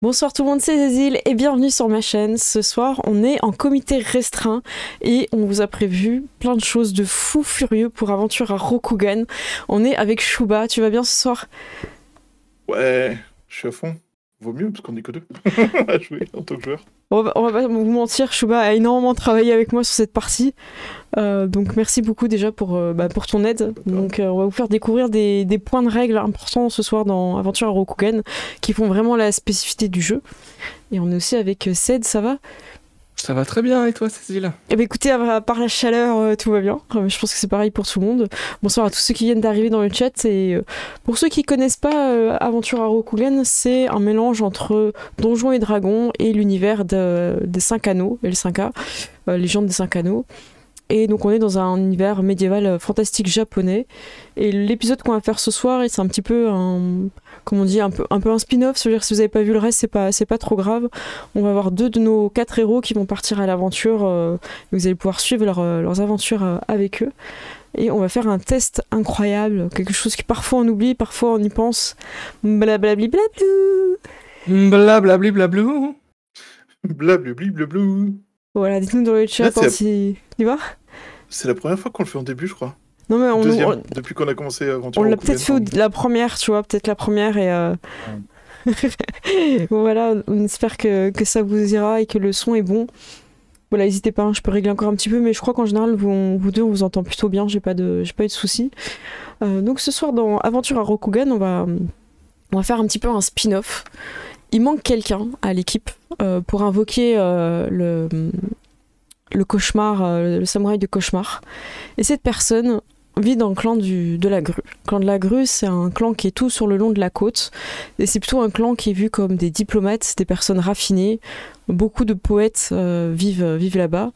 Bonsoir tout le monde, c'est Zézil et bienvenue sur ma chaîne. Ce soir, on est en comité restreint et on vous a prévu plein de choses de fou furieux pour Aventure à Rokugan. On est avec Shuba, tu vas bien ce soir? Ouais, je suis à fond. Vaut mieux parce qu'on est que deux à jouer en tant que joueur. On va pas vous mentir, Shuba a énormément travaillé avec moi sur cette partie. Donc merci beaucoup déjà pour ton aide. Donc on va vous faire découvrir des points de règles importants ce soir dans Aventure à Rokugan qui font vraiment la spécificité du jeu. Et on est aussi avec Ced, ça va? Ça va très bien, et toi, Cécile? Eh bien écoutez, à part la chaleur, tout va bien. Je pense que c'est pareil pour tout le monde. Bonsoir à tous ceux qui viennent d'arriver dans le chat. Et pour ceux qui connaissent pas Aventure à Rokugan, c'est un mélange entre Donjons et Dragons et l'univers des 5 anneaux, L5A, Légende des 5 anneaux. Et donc on est dans un univers médiéval fantastique japonais. Et l'épisode qu'on va faire ce soir, c'est un petit peu comment on dit, un peu un spin-off. C'est-à-dire si vous n'avez pas vu le reste, c'est pas trop grave. On va avoir 2 de nos 4 héros qui vont partir à l'aventure. Vous allez pouvoir suivre leurs aventures avec eux. Et on va faire un test incroyable, quelque chose que parfois on oublie, parfois on y pense. Blablabli blablou. Blablabli blablou. Blablabli blablou. Voilà, dites-nous dans le chat si... Tu vois? C'est la première fois qu'on le fait en début, je crois. Non mais Deuxième, depuis qu'on a commencé Aventure. On l'a peut-être fait la première, tu vois, peut-être la première et bon, voilà, on espère que ça vous ira et que le son est bon. Voilà, n'hésitez pas, hein, je peux régler encore un petit peu, mais je crois qu'en général, vous deux, on vous entend plutôt bien, j'ai pas eu de soucis. Donc ce soir, dans Aventure à Rokugan, on va faire un petit peu un spin-off. Il manque quelqu'un à l'équipe pour invoquer le cauchemar, le samouraï du cauchemar. Et cette personne vit dans le clan de la Grue. Le clan de la Grue, c'est un clan qui est tout sur le long de la côte. Et c'est plutôt un clan qui est vu comme des diplomates, des personnes raffinées. Beaucoup de poètes vivent là-bas.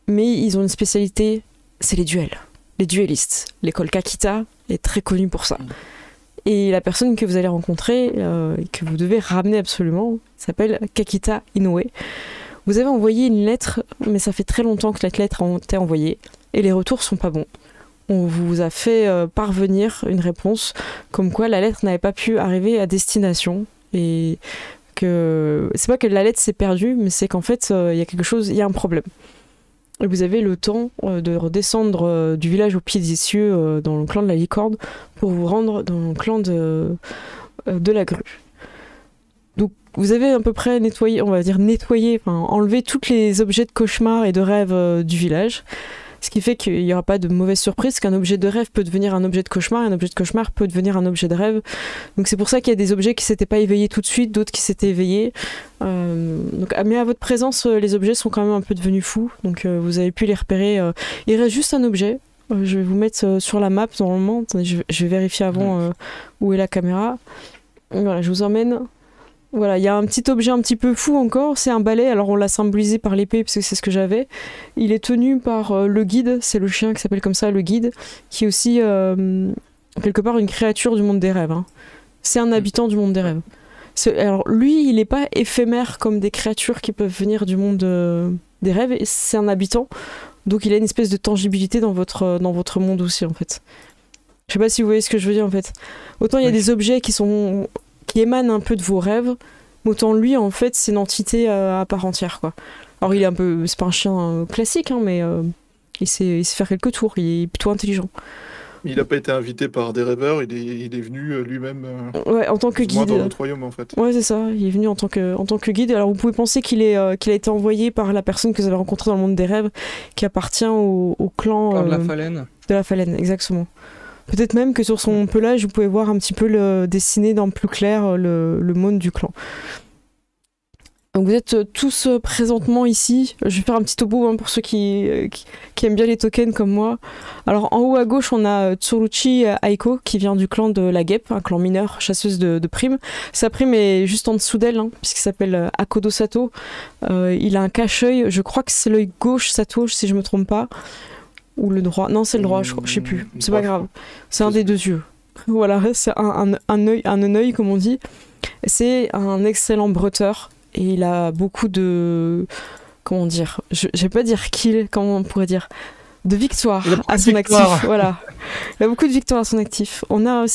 Mais ils ont une spécialité, c'est les duels. Les duellistes. L'école Kakita est très connue pour ça. Et la personne que vous allez rencontrer, et que vous devez ramener absolument, s'appelle Kakita Inoue. Vous avez envoyé une lettre, mais ça fait très longtemps que la lettre a été envoyée, et les retours sont pas bons. On vous a fait parvenir une réponse comme quoi la lettre n'avait pas pu arriver à destination, et que c'est pas que la lettre s'est perdue, mais c'est qu'en fait il y a un problème. Et vous avez le temps de redescendre du village au pied des cieux dans le clan de la licorne pour vous rendre dans le clan de la Grue. Donc vous avez à peu près nettoyé, enlevé tous les objets de cauchemar et de rêve du village. Ce qui fait qu'il n'y aura pas de mauvaise surprise, qu'un objet de rêve peut devenir un objet de cauchemar, et un objet de cauchemar peut devenir un objet de rêve. Donc c'est pour ça qu'il y a des objets qui ne s'étaient pas éveillés tout de suite, d'autres qui s'étaient éveillés. Mais à votre présence, les objets sont quand même un peu devenus fous, donc vous avez pu les repérer. Il reste juste un objet. Je vais vous mettre sur la map normalement. Attendez, je vais vérifier avant où est la caméra. Voilà, je vous emmène. Voilà, il y a un petit objet un petit peu fou encore, c'est un balai, alors on l'a symbolisé par l'épée parce que c'est ce que j'avais. Il est tenu par le guide, c'est le chien qui s'appelle comme ça, le guide, qui est aussi quelque part une créature du monde des rêves. Hein. C'est un habitant du monde des rêves. Alors lui, il n'est pas éphémère comme des créatures qui peuvent venir du monde des rêves, c'est un habitant, donc il a une espèce de tangibilité dans votre monde aussi en fait. Je sais pas si vous voyez ce que je veux dire en fait. Autant il y a des objets qui émane un peu de vos rêves, mais autant lui en fait c'est une entité à part entière quoi. Alors il est c'est pas un chien classique hein, mais il sait faire quelques tours, il est plutôt intelligent. Il n'a pas été invité par des rêveurs, il est venu lui-même ouais, en tant que guide dans notre royaume en fait. Ouais c'est ça, il est venu en tant que guide. Alors vous pouvez penser qu'il a été envoyé par la personne que vous avez rencontrée dans le monde des rêves qui appartient au clan de la Phalène. De la Phalène, exactement. Peut-être même que sur son pelage, vous pouvez voir un petit peu dessiner dans plus clair le monde du clan. Donc vous êtes tous présentement ici. Je vais faire un petit topo hein, pour ceux qui aiment bien les tokens comme moi. Alors en haut à gauche, on a Tsuruchi Aiko qui vient du clan de la Guêpe, un clan mineur, chasseuse de primes. Sa prime est juste en dessous d'elle, hein, puisqu'il s'appelle Akodo Sato. Il a un cache-œil, je crois que c'est l'œil gauche Sato, si je me trompe pas. Ou le droit, non c'est le droit, je sais plus, c'est pas grave, c'est un des 2 yeux. Voilà, c'est un œil comme on dit. C'est un excellent bretteur et il a beaucoup de, comment dire, je vais pas dire kill, comment on pourrait dire, de victoires à son actif. Voilà, il a beaucoup de victoires à son actif. On a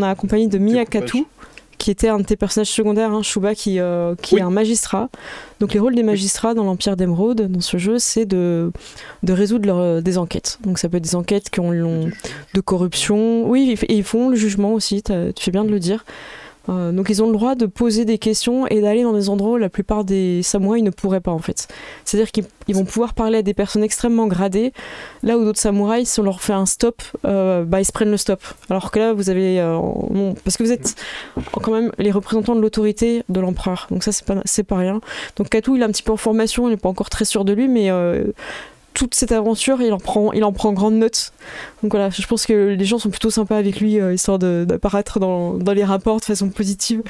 accompagné de Miyakatu qui était un de tes personnages secondaires, hein, Shuba, qui est un magistrat. Donc les rôles des magistrats dans l'Empire d'Emeraude, dans ce jeu, c'est de résoudre des enquêtes. Donc ça peut être des enquêtes de corruption. Oui, et ils font le jugement aussi, tu fais bien de le dire. Donc ils ont le droit de poser des questions et d'aller dans des endroits où la plupart des samouraïs ne pourraient pas en fait. C'est-à-dire qu'ils vont pouvoir parler à des personnes extrêmement gradées, là où d'autres samouraïs, si on leur fait un stop, ils se prennent le stop. Alors que là vous avez... non, parce que vous êtes quand même les représentants de l'autorité de l'empereur, donc ça c'est pas rien. Donc Katou il est un petit peu en formation, il n'est pas encore très sûr de lui, mais... toute cette aventure, il en prend grande note. Donc voilà, je pense que les gens sont plutôt sympas avec lui, histoire d'apparaître dans les rapports de façon positive.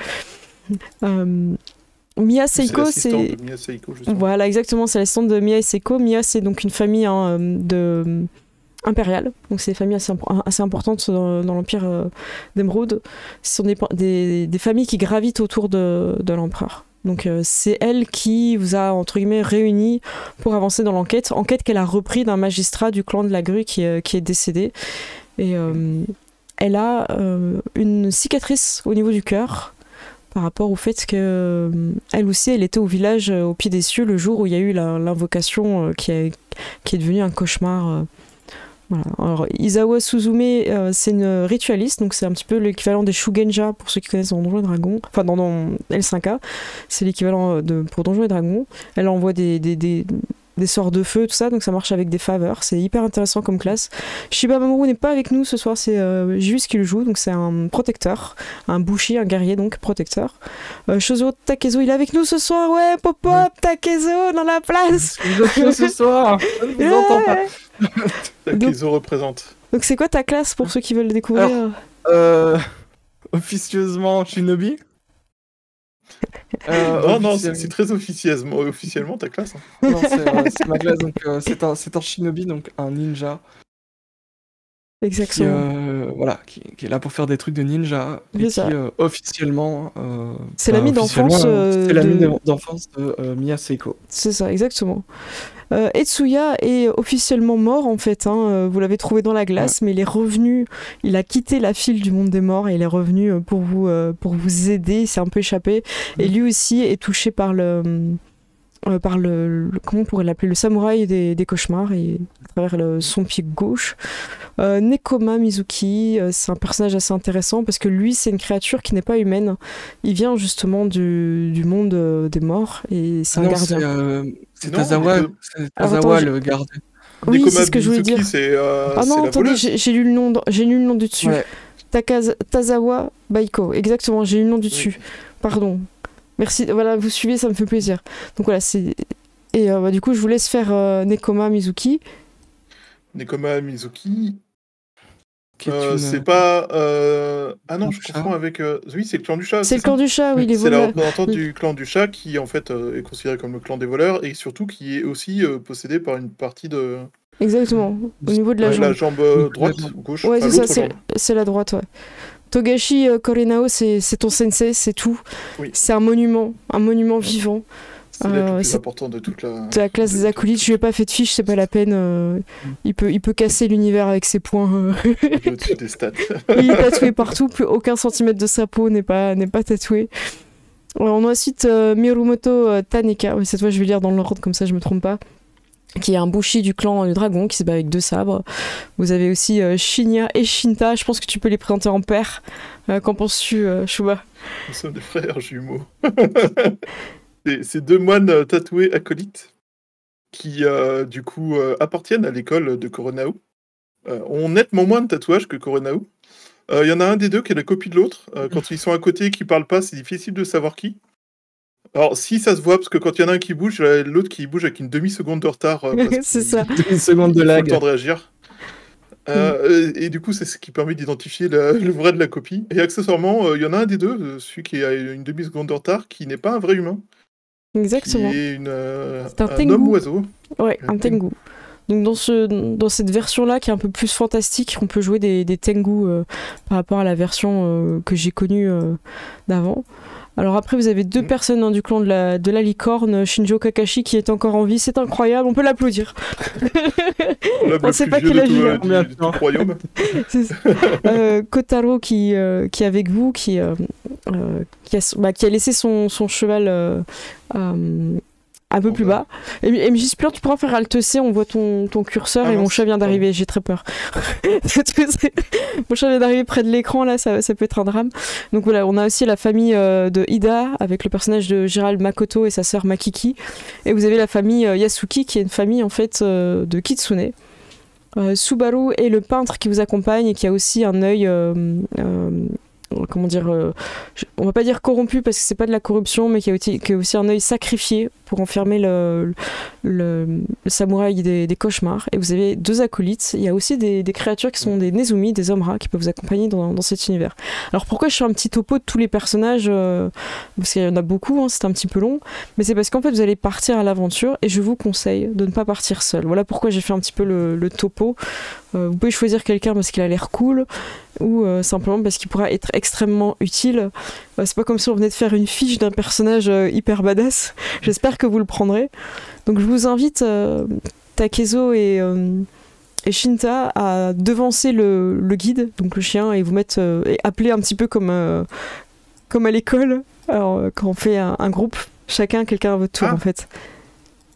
Mia Seiko, c'est... Mia Seiko, justement. Voilà, exactement, c'est l'assistante de Mia et Seiko. Mia, c'est donc une famille impériale, donc c'est des familles assez importantes dans l'Empire d'Emeraude. Ce sont des familles qui gravitent autour de l'empereur. Donc c'est elle qui vous a, entre guillemets, réunis pour avancer dans l'enquête qu'elle a repris d'un magistrat du clan de la Grue qui est décédé. Et elle a une cicatrice au niveau du cœur par rapport au fait qu'elle aussi, elle était au village au pied des cieux le jour où il y a eu l'invocation qui est devenue un cauchemar. Voilà. Alors, Izawa Suzume, c'est une ritualiste, donc c'est un petit peu l'équivalent des Shugenja pour ceux qui connaissent dans Donjons et Dragons, enfin dans L5A, c'est l'équivalent pour Donjons et Dragons. Elle envoie des sorts de feu, tout ça, donc ça marche avec des faveurs, c'est hyper intéressant comme classe. Shiba Mamoru n'est pas avec nous ce soir, c'est Jus qui le joue, donc c'est un protecteur, un bushi, un guerrier donc protecteur. Shozo Takezo, il est avec nous ce soir, ouais, pop-up, Takezo dans la place. Vous êtes ce soir, je ne vous entends pas. Takezo représente. Donc c'est quoi ta classe pour ceux qui veulent le découvrir? Officieusement Shinobi. Non, c'est très officiellement ta classe. Hein. Non, c'est ma classe, donc c'est un Shinobi, donc un ninja. Exactement. Qui est là pour faire des trucs de ninja. Et qui officiellement. C'est l'ami d'enfance. C'est l'ami d'enfance de Mia Seiko. C'est ça, exactement. Etsuya est officiellement mort en fait, hein. Vous l'avez trouvé dans la glace, mais il est revenu, il a quitté la file du monde des morts et il est revenu pour vous aider, il s'est un peu échappé. Et lui aussi est touché par comment on pourrait l'appeler, le samouraï des cauchemars, et à travers son pied gauche. Nekoma Mizuki, c'est un personnage assez intéressant parce que lui c'est une créature qui n'est pas humaine, il vient justement du monde des morts et c'est un gardien. C'est Tazawa, le gardien. Oui, c'est ce que je voulais dire. Ah non, attendez, j'ai lu le nom du dessus. Ouais. Tazawa Baiko, exactement, j'ai lu le nom du dessus. Pardon. Merci, voilà, vous suivez, ça me fait plaisir. Donc voilà, et du coup, je vous laisse faire Nekoma Mizuki. Nekoma Mizuki. C'est pas. Ah non, je confonds avec. Oui, c'est le clan du chat. C'est le clan du chat, oui, les voleurs. C'est la représentante du clan du chat qui, en fait, est considéré comme le clan des voleurs et surtout qui est aussi possédé par une partie de. Exactement, au niveau de la jambe. La jambe droite ou gauche. Ouais, c'est ça, c'est la droite, ouais. Togashi Korenao, c'est ton sensei, c'est tout. Oui. C'est un monument vivant. C'est le plus important de toute la classe des acolytes. Je lui ai pas fait de fiche, c'est pas la peine. Il peut casser l'univers avec ses poings. Au-dessus des stats. Il est tatoué partout, plus aucun centimètre de sa peau n'est pas tatoué. Alors, on a ensuite Mirumoto Taneka. Oui, cette fois je vais lire dans l'ordre, comme ça je me trompe pas. Qui est un bushi du clan du dragon qui se bat avec 2 sabres. Vous avez aussi Shinya et Shinta. Je pense que tu peux les présenter en paire. Qu'en penses-tu, Shuba? Nous sommes des frères jumeaux. C'est 2 moines tatoués acolytes qui, du coup, appartiennent à l'école de Koronao. Ont nettement moins de tatouages que Koronao. Il y en a un des deux qui est la copie de l'autre. Quand ils sont à côté et qu'ils parlent pas, c'est difficile de savoir qui. Alors, si ça se voit, parce que quand il y en a un qui bouge, l'autre qui bouge avec une demi-seconde de retard. C'est ça. Demi-seconde de lag. Il faut le temps de réagir. Et du coup, c'est ce qui permet d'identifier le vrai de la copie. Et accessoirement, il y en a un des deux, celui qui a une demi-seconde de retard, qui n'est pas un vrai humain. Exactement. Qui est un homme-oiseau. Ouais, un tengu. Donc dans cette version-là, qui est un peu plus fantastique, on peut jouer des tengu par rapport à la version que j'ai connue d'avant. Alors après, vous avez 2 personnes du clan de la licorne, Shinjo Kakashi, qui est encore en vie. C'est incroyable, on peut l'applaudir. L'homme On le sait plus pas vieux quel âge de il a. tout, du tout royaume. C'est ça. Kotaro qui est avec vous, qui a laissé son cheval un peu plus bas. Et MJ Splur, tu pourras faire Alt C, on voit ton curseur et mon chat vient d'arriver, j'ai très peur. Mon chat vient d'arriver près de l'écran, là, ça peut être un drame. Donc voilà, on a aussi la famille de Ida, avec le personnage de Gérald Makoto et sa sœur Makiki. Et vous avez la famille Yasuki, qui est une famille en fait de Kitsune. Subaru est le peintre qui vous accompagne et qui a aussi un œil comment dire, on va pas dire corrompu parce que c'est pas de la corruption, mais qui a aussi un œil sacrifié pour enfermer le samouraï des cauchemars. Et vous avez 2 acolytes. Il y a aussi des créatures qui sont des Nezumi, des hommes rats, qui peuvent vous accompagner dans cet univers. Alors pourquoi je fais un petit topo de tous les personnages, parce qu'il y en a beaucoup, hein, c'est un petit peu long, mais c'est parce qu'en fait vous allez partir à l'aventure et je vous conseille de ne pas partir seul. Voilà pourquoi j'ai fait un petit peu le topo. Vous pouvez choisir quelqu'un parce qu'il a l'air cool ou simplement parce qu'il pourra être extrêmement utile. C'est pas comme si on venait de faire une fiche d'un personnage hyper badass. J'espère que vous le prendrez. Donc je vous invite, Takezo et Shinta, à devancer le guide, donc le chien, et vous mettre et appeler un petit peu comme à l'école. Alors quand on fait un groupe, quelqu'un à votre tour en fait.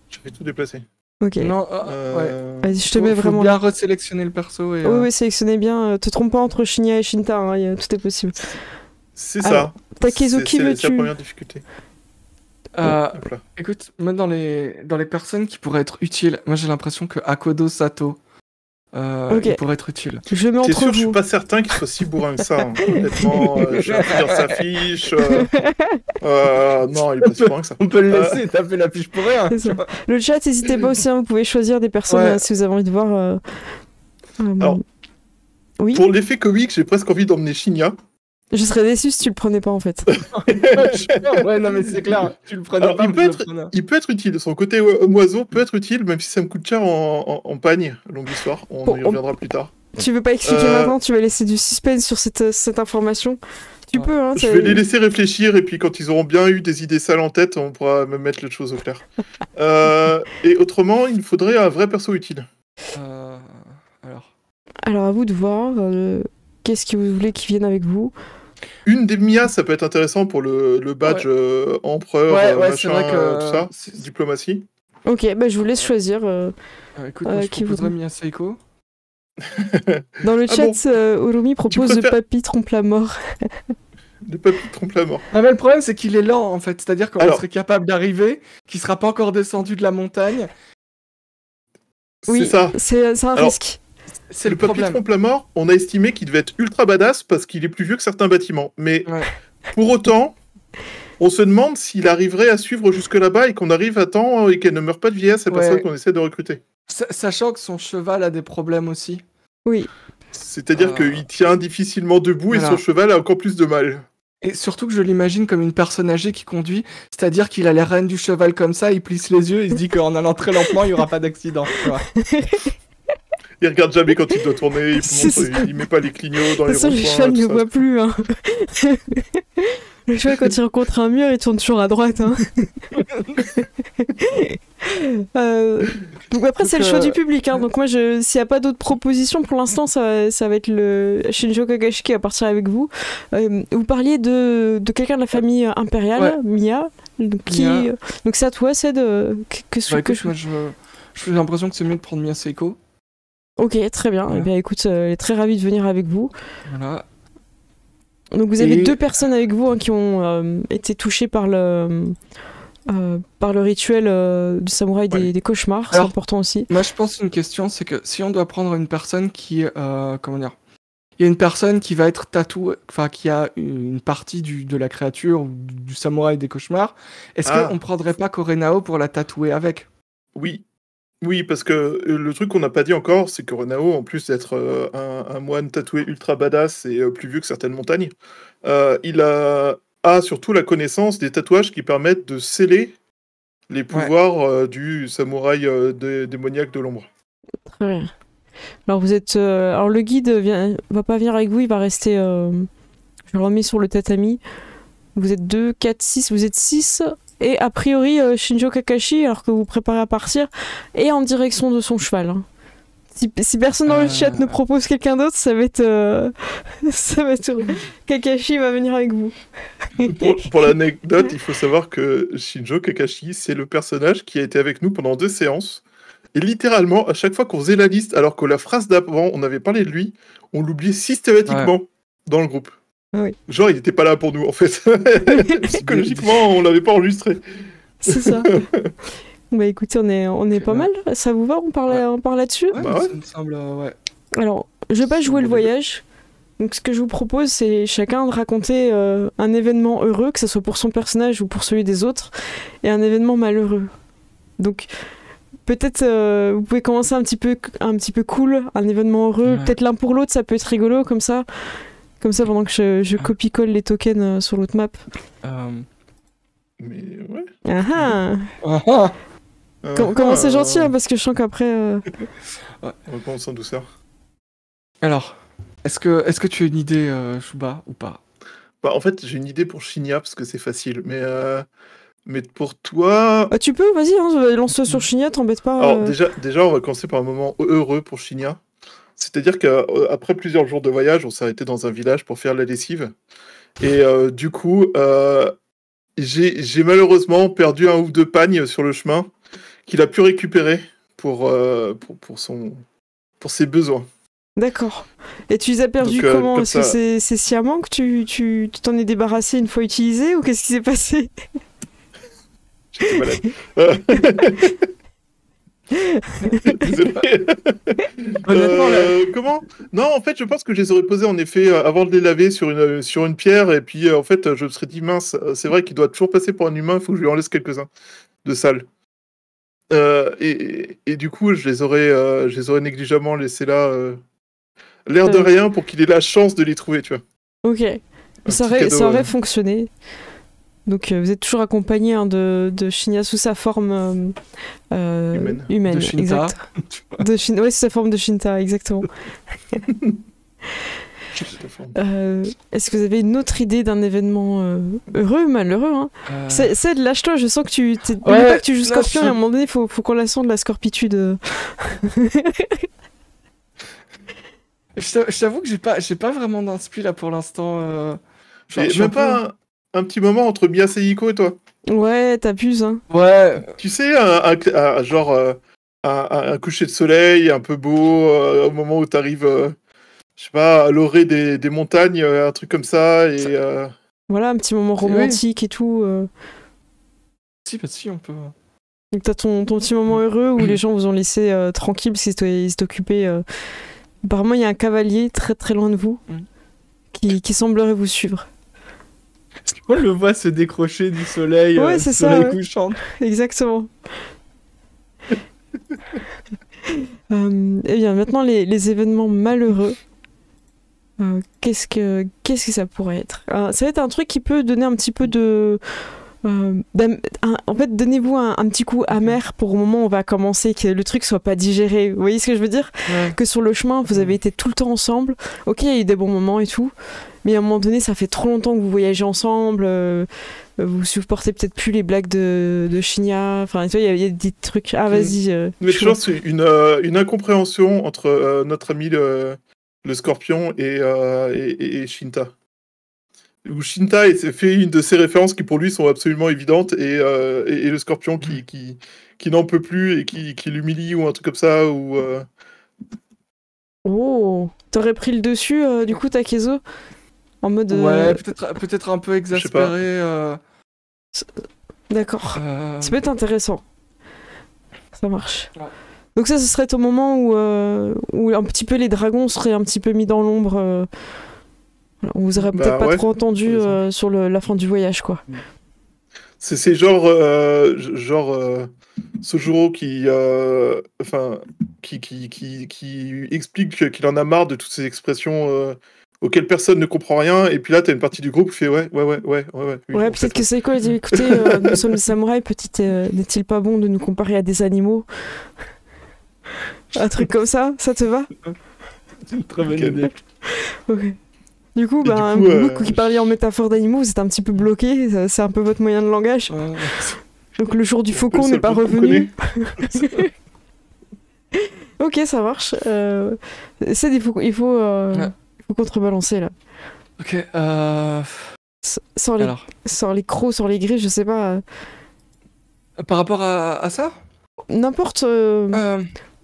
Je vais tout déplacer. Ok. Non, ouais. Vas-y, je te mets Faut vraiment. bien resélectionner le perso. Et, Oui, sélectionnez bien. Te trompe pas entre Shinya et Shinta, hein, tout est possible. C'est Alors, ça. Takezo, qui veux-tu? C'est la première difficulté. Écoute, moi dans les personnes qui pourraient être utiles, moi j'ai l'impression que Akodo Sato il pourrait être utile. Je mets entre sûr, vous. je suis pas certain qu'il soit si bourrin que ça. Hein. Honnêtement, je vais lire sa fiche. Non, il est pas si bourrin que ça. On peut le laisser taper la fiche pour rien. Le chat, n'hésitez pas aussi, hein, vous pouvez choisir des personnes si vous avez envie de voir. Alors, oui. Pour l'effet comique, j'ai presque envie d'emmener Shinya. Je serais déçu si tu le prenais pas en fait. Ouais, non mais c'est clair, tu le prenais pas. Il peut être utile, son côté oiseau peut être utile, même si ça me coûte cher en pagne. Longue histoire, on y reviendra plus tard. Tu veux pas expliquer maintenant, tu vas laisser du suspense sur cette information. Tu peux, hein. Je vais les laisser réfléchir et puis quand ils auront bien eu des idées sales en tête, on pourra me mettre les choses au clair. Et autrement, il faudrait un vrai perso utile. Alors à vous de voir, qu'est-ce que vous voulez qu'ils viennent avec vous. Une des Mia, ça peut être intéressant pour le badge empereur, machin, tout ça, diplomatie. Ok, bah je vous laisse choisir. Écoute, moi, je proposerais Mia Seiko. Dans le chat, Urumi propose le papy trompe la mort. Le papy trompe la mort. Ah, mais le problème, c'est qu'il est lent en fait. C'est-à-dire qu'on serait capable d'arriver, qu'il sera pas encore descendu de la montagne. Oui, c'est un risque. C'est le papy trompe la mort, on a estimé qu'il devait être ultra badass parce qu'il est plus vieux que certains bâtiments. Mais pour autant, on se demande s'il arriverait à suivre jusque là-bas et qu'on arrive à temps et qu'elle ne meurt pas de vieillesse, la personne qu'on essaie de recruter. Sachant que son cheval a des problèmes aussi. Oui. C'est-à-dire qu'il tient difficilement debout et son cheval a encore plus de mal. Et surtout que je l'imagine comme une personne âgée qui conduit, c'est-à-dire qu'il a les rênes du cheval comme ça, il plisse les yeux, il se dit qu'en allant très lentement, il n'y aura pas d'accident. Il regarde jamais quand il doit tourner, il met pas les clignots dans les ronds-points. Le cheval ne voit plus. Hein. Le cheval, quand il rencontre un mur, il tourne toujours à droite. Hein. Donc après, c'est le choix du public. Hein. Donc moi, s'il n'y a pas d'autres propositions, pour l'instant, ça va être le Shinjo Kakashi qui va partir avec vous. Vous parliez de quelqu'un de la famille impériale, Mia. Donc c'est à toi, c'est de... Moi, j'ai l'impression que c'est mieux de prendre Mia Seiko. Ok, très bien. Eh bien, écoute, elle est très ravie de venir avec vous. Voilà. Donc vous avez 2 personnes avec vous qui ont été touchées par le rituel du samouraï des cauchemars. C'est important aussi. Moi, je pense une question, c'est que si on doit prendre une personne qui, comment dire, il y a une personne qui va être tatouée, enfin qui a une partie de la créature ou du samouraï des cauchemars, est-ce qu'on prendrait pas Korenao pour la tatouer avec? Oui, parce que le truc qu'on n'a pas dit encore, c'est que Renao, en plus d'être un moine tatoué ultra badass et plus vieux que certaines montagnes, il a surtout la connaissance des tatouages qui permettent de sceller les pouvoirs du samouraï démoniaque de l'ombre. Très bien. Alors vous êtes, alors le guide va pas venir avec vous, il va rester. Je le remets sur le tatami. Vous êtes 2, 4, 6, vous êtes 6. Et a priori, Shinjo Kakashi, alors que vous préparez à partir, est en direction de son cheval. Hein. Si personne dans le chat ne propose quelqu'un d'autre, ça va être Kakashi va venir avec vous. Pour l'anecdote, il faut savoir que Shinjo Kakashi, c'est le personnage qui a été avec nous pendant 2 séances. Et littéralement, à chaque fois qu'on faisait la liste, alors que la phrase d'avant, on avait parlé de lui, on l'oubliait systématiquement dans le groupe. Oui. Genre, il n'était pas là pour nous, en fait. Psychologiquement, on l'avait pas enregistré. C'est ça. Bah écoutez, on est pas mal. Ça vous va, on parle là-dessus? Ouais, Bah ouais. ça me semble, ouais. Alors, je vais pas jouer le voyage. Donc ce que je vous propose, c'est chacun de raconter un événement heureux, que ce soit pour son personnage ou pour celui des autres, et un événement malheureux. Donc peut-être vous pouvez commencer un petit peu cool, un événement heureux, Ouais. peut-être l'un pour l'autre, ça peut être rigolo comme ça pendant que je copie-colle les tokens sur l'autre map. Mais ouais. Ah ah. Ah, Comment c'est gentil, hein, parce que je sens qu'après... On va commencer en douceur. Alors, est-ce que tu as une idée, Shuba, ou pas? Bah, en fait, j'ai une idée pour Shinya, parce que c'est facile. Mais pour toi... Ah, tu peux, vas-y, hein, lance-toi sur Shinya, t'embête pas. Alors déjà, on va commencer par un moment heureux pour Shinya. C'est-à-dire qu'après plusieurs jours de voyage, on s'est arrêté dans un village pour faire la lessive. Et du coup, j'ai malheureusement perdu 1 ou 2 pagnes sur le chemin qu'il a pu récupérer pour ses besoins. D'accord. Et tu les as perdus Donc, comment? comme Est-ce que ça- c'est sciemment que tu t'en es débarrassé une fois utilisé, ou qu'est-ce qui s'est passé? J'étais malade. Désolé. Honnêtement, Comment? Non, en fait, je pense que je les aurais posés en effet avant de les laver sur une pierre, et puis en fait, je me serais dit mince, c'est vrai qu'il doit toujours passer pour un humain, il faut que je lui en laisse quelques-uns de sales. Et du coup, je les aurais négligemment laissés là, l'air de rien, pour qu'il ait la chance de les trouver, tu vois. Ok. Ça petit cadeau, aurait fonctionné. Donc vous êtes toujours accompagné de Shinya sous sa forme Humaine. de Shinta. exact. Ouais, sous sa forme de Shinta, exactement. Est-ce que vous avez une autre idée d'un événement heureux ou malheureux, hein? C'est lâche-toi, je sens que tu... N'oublie pas que tu joues Scorpion, et à un moment donné, faut qu'on la sente, la scorpitude. Je t'avoue que j'ai pas vraiment d'inspi là pour l'instant. Et même pas un petit moment entre Mia Seiko et toi. Ouais, t'abuses, hein. Ouais. Tu sais, genre un coucher de soleil un peu beau, au moment où t'arrives, je sais pas, à l'orée des montagnes, un truc comme ça, et Voilà, un petit moment romantique et tout. Si, on peut. Donc t'as ton petit moment heureux où les gens vous ont laissé tranquille parce qu'ils s'étaient occupés. Apparemment, il y a un cavalier très très loin de vous qui semblerait vous suivre. On le voit se décrocher du soleil, Ouais, c'est ça, soleil ouais. couchant. Exactement. Eh bien, maintenant, les événements malheureux. Qu'est-ce que ça pourrait être? Ça va être un truc qui peut donner un petit peu de... en fait, donnez-vous un petit coup amer pour au moment où on va commencer, que le truc soit pas digéré. Vous voyez ce que je veux dire? Ouais. Que sur le chemin, vous avez été tout le temps ensemble. Ok, il y a eu des bons moments et tout. Mais à un moment donné, ça fait trop longtemps que vous voyagez ensemble. Vous supportez peut-être plus les blagues de Shinya. Enfin, tu vois, il y a des trucs. Ah, vas-y. mais je pense que c'est une incompréhension entre notre ami le Scorpion et Shinta. Où Shinta fait une de ses références qui pour lui sont absolument évidentes, et le Scorpion qui n'en peut plus et qui l'humilie, ou un truc comme ça, ou Oh, t'aurais pris le dessus, du coup, Takezo? En mode... Ouais, peut-être un peu exaspéré. D'accord. Ça peut être intéressant. Ça marche. Ouais. Donc ça, ce serait au moment où un petit peu les dragons seraient un petit peu mis dans l'ombre. Voilà, on vous aurait peut-être pas trop entendu sur la fin du voyage, quoi. c'est genre Sojuro qui explique qu'il en a marre de toutes ces expressions auxquelles personne ne comprend rien, et puis là t'as une partie du groupe qui fait ouais. Oui, Ouais, en peut-être fait, que Seiko a dit, écoutez, nous sommes des samouraïs, n'est-il pas bon de nous comparer à des animaux? Un truc comme ça te va? C'est une très bonne Nickel. idée. Ok. Du coup, vous qui parliez en métaphore d'animaux, vous êtes un petit peu bloqué, c'est un peu votre moyen de langage. Donc le jour du faucon n'est pas revenu. Ok, ça marche. Il faut contrebalancer là. Ok. Sans les crocs, sans les griffes, je sais pas. Par rapport à ça? N'importe.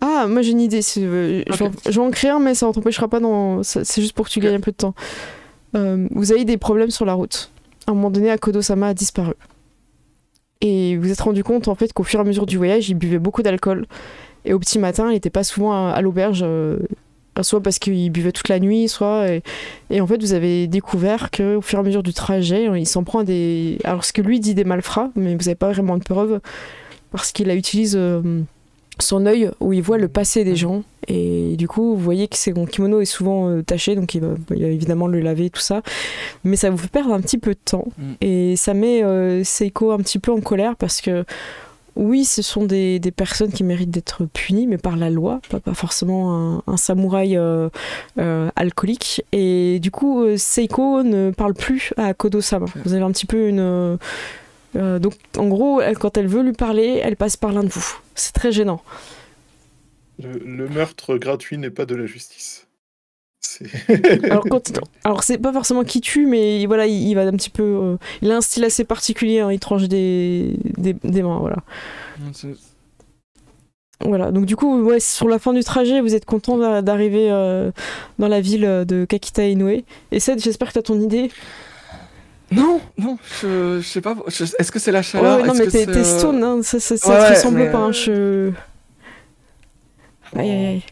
Ah, moi j'ai une idée. Je vais en créer un, mais ça ne t'empêchera pas dans. C'est juste pour que tu gagnes un peu de temps. Vous avez des problèmes sur la route. À un moment donné, Akodo-sama a disparu. Et vous vous êtes rendu compte en fait qu'au fur et à mesure du voyage, il buvait beaucoup d'alcool. Et au petit matin, il n'était pas souvent à l'auberge, soit parce qu'il buvait toute la nuit, soit... Et en fait, vous avez découvert qu'au fur et à mesure du trajet, il s'en prend à des... Alors, ce que lui dit des malfrats, mais vous n'avez pas vraiment de preuves, parce qu'il utilise son œil où il voit le passé des gens. Et du coup, vous voyez que son kimono est souvent taché, donc il va évidemment le laver, tout ça. Mais ça vous fait perdre un petit peu de temps. Et ça met Seiko un petit peu en colère, parce que oui, ce sont des personnes qui méritent d'être punies, mais par la loi, pas forcément un samouraï alcoolique. Et du coup, Seiko ne parle plus à Kodo-sama. Vous avez un petit peu une... donc, en gros, quand elle veut lui parler, elle passe par l'un de vous. C'est très gênant. Le meurtre gratuit n'est pas de la justice. Alors c'est pas forcément qui tue, mais voilà, il va un petit peu... il a un style assez particulier, hein, il tranche des mains, voilà. Voilà, donc du coup, ouais, sur la fin du trajet, vous êtes content d'arriver dans la ville de Kakita Inoue. Et Ced, j'espère que t'as ton idée. Non, je sais pas. Est-ce que c'est la chaleur? Non, mais t'es stone, hein, ça te ressemble pas. Aïe.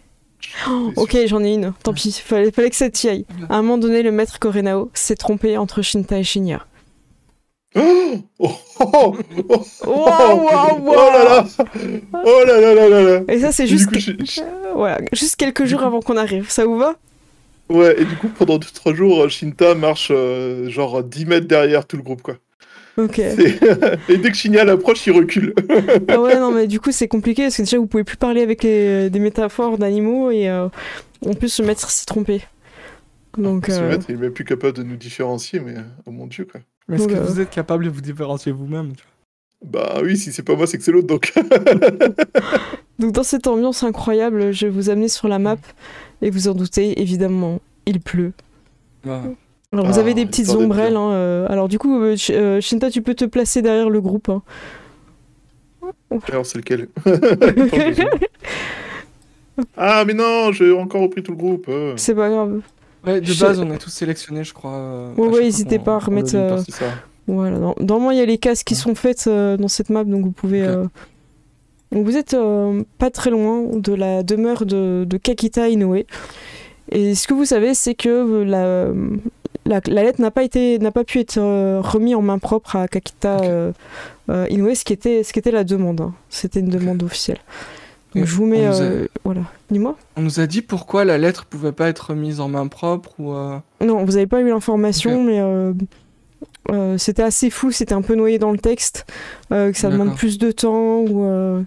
Oh, ok, j'en ai une. Tant pis, fallait que ça t'y aille. À un moment donné, le maître Korenao s'est trompé entre Shinta et Shinya. Oh là là. Oh là. Et ça, c'est juste, voilà, juste quelques jours avant qu'on arrive. Ça vous va? Ouais, et du coup, pendant 2-3 jours, Shinta marche genre 10 mètres derrière tout le groupe, quoi. Ok. Et dès que Shinya l'approche, il recule. Ah ouais, non, mais du coup, c'est compliqué parce que déjà, vous pouvez plus parler avec des métaphores d'animaux et en plus, le maître s'est trompé. Donc, Ce maître, il est même plus capable de nous différencier, mais oh mon dieu, quoi. Mais est-ce que vous êtes capable de vous différencier vous-même? Bah oui, si c'est pas moi, c'est que c'est l'autre, donc. Donc, dans cette ambiance incroyable, je vais vous amener sur la map et vous en doutez, évidemment, il pleut. Alors, vous avez des petites ombrelles. Hein, alors, du coup, Shinta, tu peux te placer derrière le groupe. Hein. Alors, c'est lequel? Ah, mais non, j'ai encore repris tout le groupe. C'est pas grave. Ouais, de base, on est tous sélectionnés, je crois. Ouais, n'hésitez pas à remettre... Voilà, normalement, il y a les cases qui sont faites dans cette map, donc vous pouvez... Donc, vous êtes pas très loin de la demeure de Kakita Inoue. Et ce que vous savez, c'est que la lettre n'a pas pu être remise en main propre à Kakita Inoue, ce qui était la demande. Hein. C'était une demande officielle. Donc je vous mets... voilà. Dis-moi. On nous a dit pourquoi la lettre pouvait pas être remise en main propre ou... Non, vous n'avez pas eu l'information, mais c'était assez flou, c'était un peu noyé dans le texte, que ça demande plus de temps, ou...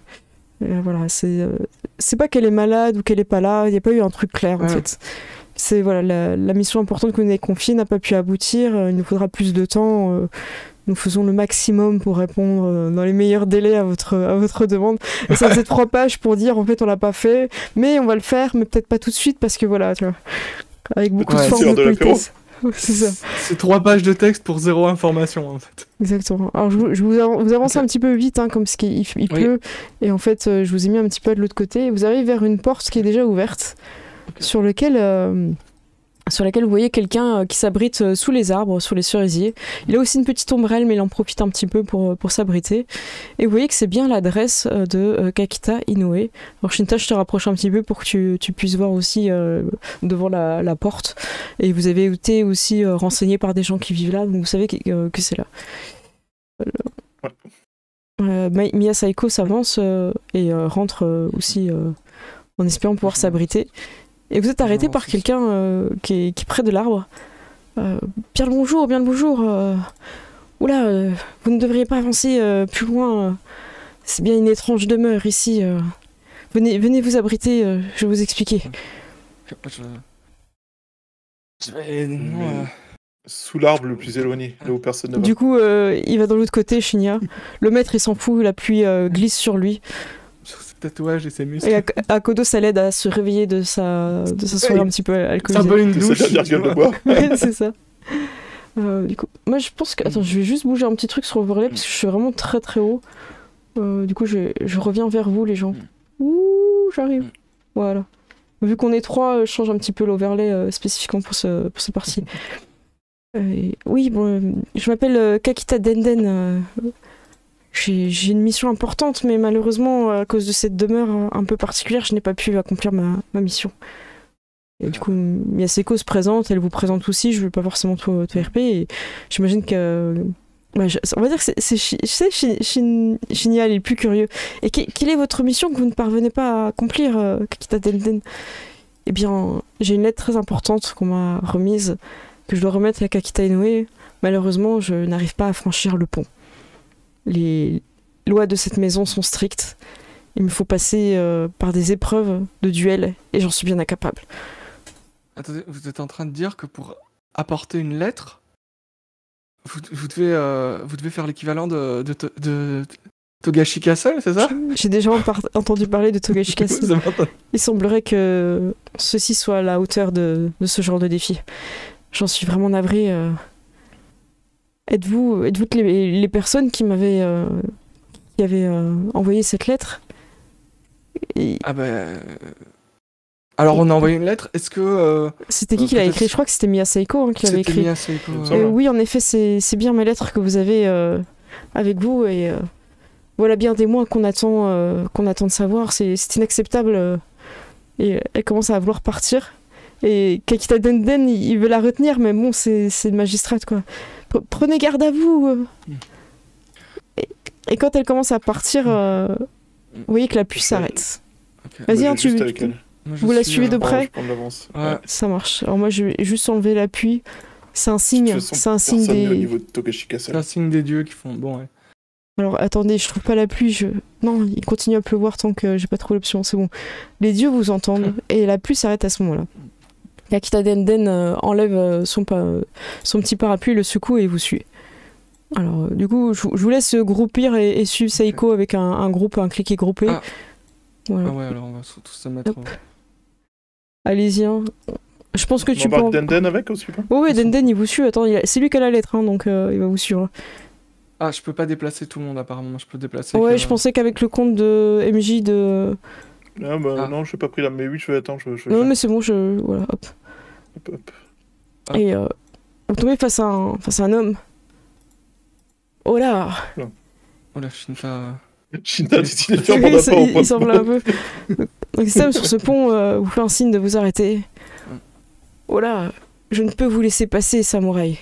voilà, c'est pas qu'elle est malade ou qu'elle est pas là, il n'y a pas eu un truc clair en fait. C'est voilà, la mission importante que vous nous avez confiée n'a pas pu aboutir, il nous faudra plus de temps. Nous faisons le maximum pour répondre dans les meilleurs délais à votre demande. Et ça faisait 3 pages pour dire en fait on l'a pas fait, mais on va le faire, mais peut-être pas tout de suite parce que voilà, tu vois, avec beaucoup de forme de politesse. C'est ça. C'est 3 pages de texte pour 0 information en fait. Exactement. Alors je vous avance un petit peu vite, hein, comme ce qu'il pleut, et en fait je vous ai mis un petit peu de l'autre côté. Vous arrivez vers une porte qui est déjà ouverte, sur laquelle vous voyez quelqu'un qui s'abrite sous les arbres, sous les cerisiers. Il a aussi une petite ombrelle, mais il en profite un petit peu pour s'abriter. Et vous voyez que c'est bien l'adresse de Kakita Inoue. Alors Shinta, je te rapproche un petit peu pour que tu puisses voir aussi devant la porte. Et vous avez été aussi renseigné par des gens qui vivent là, donc vous savez que c'est là. Miya Saiko s'avance et rentre aussi en espérant pouvoir s'abriter. Et vous êtes arrêté par quelqu'un qui est près de l'arbre. Bien le bonjour. Oula, vous ne devriez pas avancer plus loin. C'est bien une étrange demeure ici. Venez vous abriter, je vais vous expliquer. Non, Sous l'arbre le plus éloigné, là où personne ne va. Du coup, il va de l'autre côté, Shinya. Le maître, il s'en fout, la pluie glisse sur lui. sur ses tatouages et ses muscles. Et Akodo, ça l'aide à se réveiller de sa soirée un petit peu C'est un alcoolisée. peu une C'est douche. sa dernière gueule de bois. Ouais, c'est ça. Du coup, moi je pense que. Attends, je vais juste bouger un petit truc sur l'overlay parce que je suis vraiment très très haut. Du coup, je reviens vers vous, les gens. Ouh, j'arrive. Voilà. Vu qu'on est trois, je change un petit peu l'overlay spécifiquement pour ce parti. Oui, bon, je m'appelle Kakita Denden. J'ai une mission importante, mais malheureusement, à cause de cette demeure un peu particulière, je n'ai pas pu accomplir ma mission. Et du coup, Miyaseko se présente, elle vous présente aussi, je ne veux pas forcément tout RP, et j'imagine que... on va dire que Shinya est le plus curieux. Et quelle est votre mission que vous ne parvenez pas à accomplir, Kakita Denden? Eh bien, j'ai une lettre très importante qu'on m'a remise, que je dois remettre à Kakita Inoue. Malheureusement, je n'arrive pas à franchir le pont. Les lois de cette maison sont strictes. Il me faut passer par des épreuves de duel, et j'en suis bien incapable. Attendez, vous êtes en train de dire que pour apporter une lettre, vous devez faire l'équivalent de Togashi Castle, c'est ça? J'ai déjà entendu parler de Togashi Castle. Vous avez entendu? Il semblerait que ceci soit à la hauteur de ce genre de défi. J'en suis vraiment navré. Êtes-vous les personnes qui m'avaient envoyé cette lettre? Ah ben... Alors on a envoyé une lettre, est-ce que... C'était qui l'a peut-être- écrit? Je crois que c'était Miyaseko qui l'avait C'était écrit. Miyaseko, Il me semble. Oui, en effet, c'est bien mes lettres que vous avez avec vous, et voilà bien des mois qu'on attend de savoir. C'est inacceptable. Et elle commence à vouloir partir. Et Kakita Denden, il veut la retenir, mais bon, c'est une magistrate, quoi. Prenez garde à vous. Et quand elle commence à partir, vous voyez que la pluie s'arrête. Ok. Vas-y, Moi, hein, je vais juste avec elle. Moi, je vous la suis, suivez de Bon, près? je prends de l'avance. Ouais. Ça marche. Alors moi, je vais juste enlever la pluie. C'est un De toute signe. façon, C'est un signe personne n'est au des... niveau de Togashi C'est Castle. un signe des dieux qui font... Bon, ouais. Alors attendez, je trouve pas la pluie. Non, il continue à pleuvoir tant que j'ai pas trouvé l'option. C'est bon. Les dieux vous entendent et la pluie s'arrête à ce moment-là. Kakita Denden enlève son petit parapluie, le secoue et vous suit. Alors du coup, je vous laisse groupir et suivre Seiko avec un cliquet groupé. Ah. Voilà. Ah ouais, alors on va tous se mettre... Hop. Allez-y. Hein. Je pense que On tu peux. embarque Denden avec aussi, pas? Oh ouais, Denden il vous suit. Attends, c'est lui qui a la lettre, hein, donc il va vous suivre. Ah, je peux pas déplacer tout le monde apparemment, je peux déplacer... Ouais, que- je pensais qu'avec le compte de MJ de. Ah, bah, Ah. non, je n'ai pas pris là, mais oui, je vais attendre. Je vais Non, faire. mais c'est bon, voilà, hop. Hop, hop. Ah. Et vous tombez face à un homme. Oh là! Oh la Shinta... Shinta décide de faire Oui, mon apport au point il semble de un peu. Donc Sam sur ce pont vous fait un signe de vous arrêter. Oh là, je ne peux vous laisser passer, samouraï.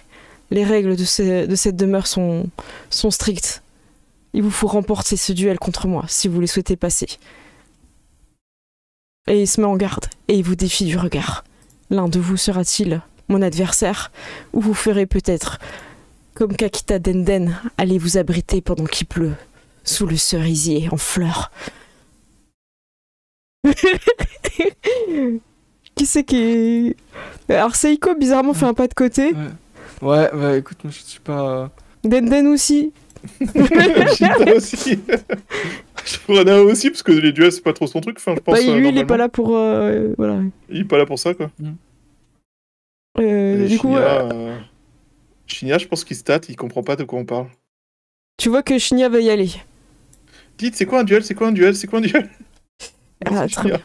Les règles de cette demeure sont strictes. Il vous faut remporter ce duel contre moi si vous les souhaitez passer. Et il se met en garde et il vous défie du regard. L'un de vous sera-t-il mon adversaire, ou vous ferez peut-être comme Kakita Denden, allez vous abriter pendant qu'il pleut sous le cerisier en fleurs. Qui c'est qui est... Alors Seiko bizarrement fait un pas de côté. Ouais, bah écoute, moi je suis pas... Denden aussi. Shinta aussi. Kuronao aussi, parce que les duels, c'est pas trop son truc. Enfin, je pense. Bah, lui il est normalement. pas là pour... voilà. Il est pas là pour ça, quoi. Du coup, Shinya, je pense qu'il stat, il comprend pas de quoi on parle. tu vois que Shinya va y aller. Dites, c'est quoi un duel? C'est quoi un duel? C'est quoi un duel? Ah, Merci, très Shinya.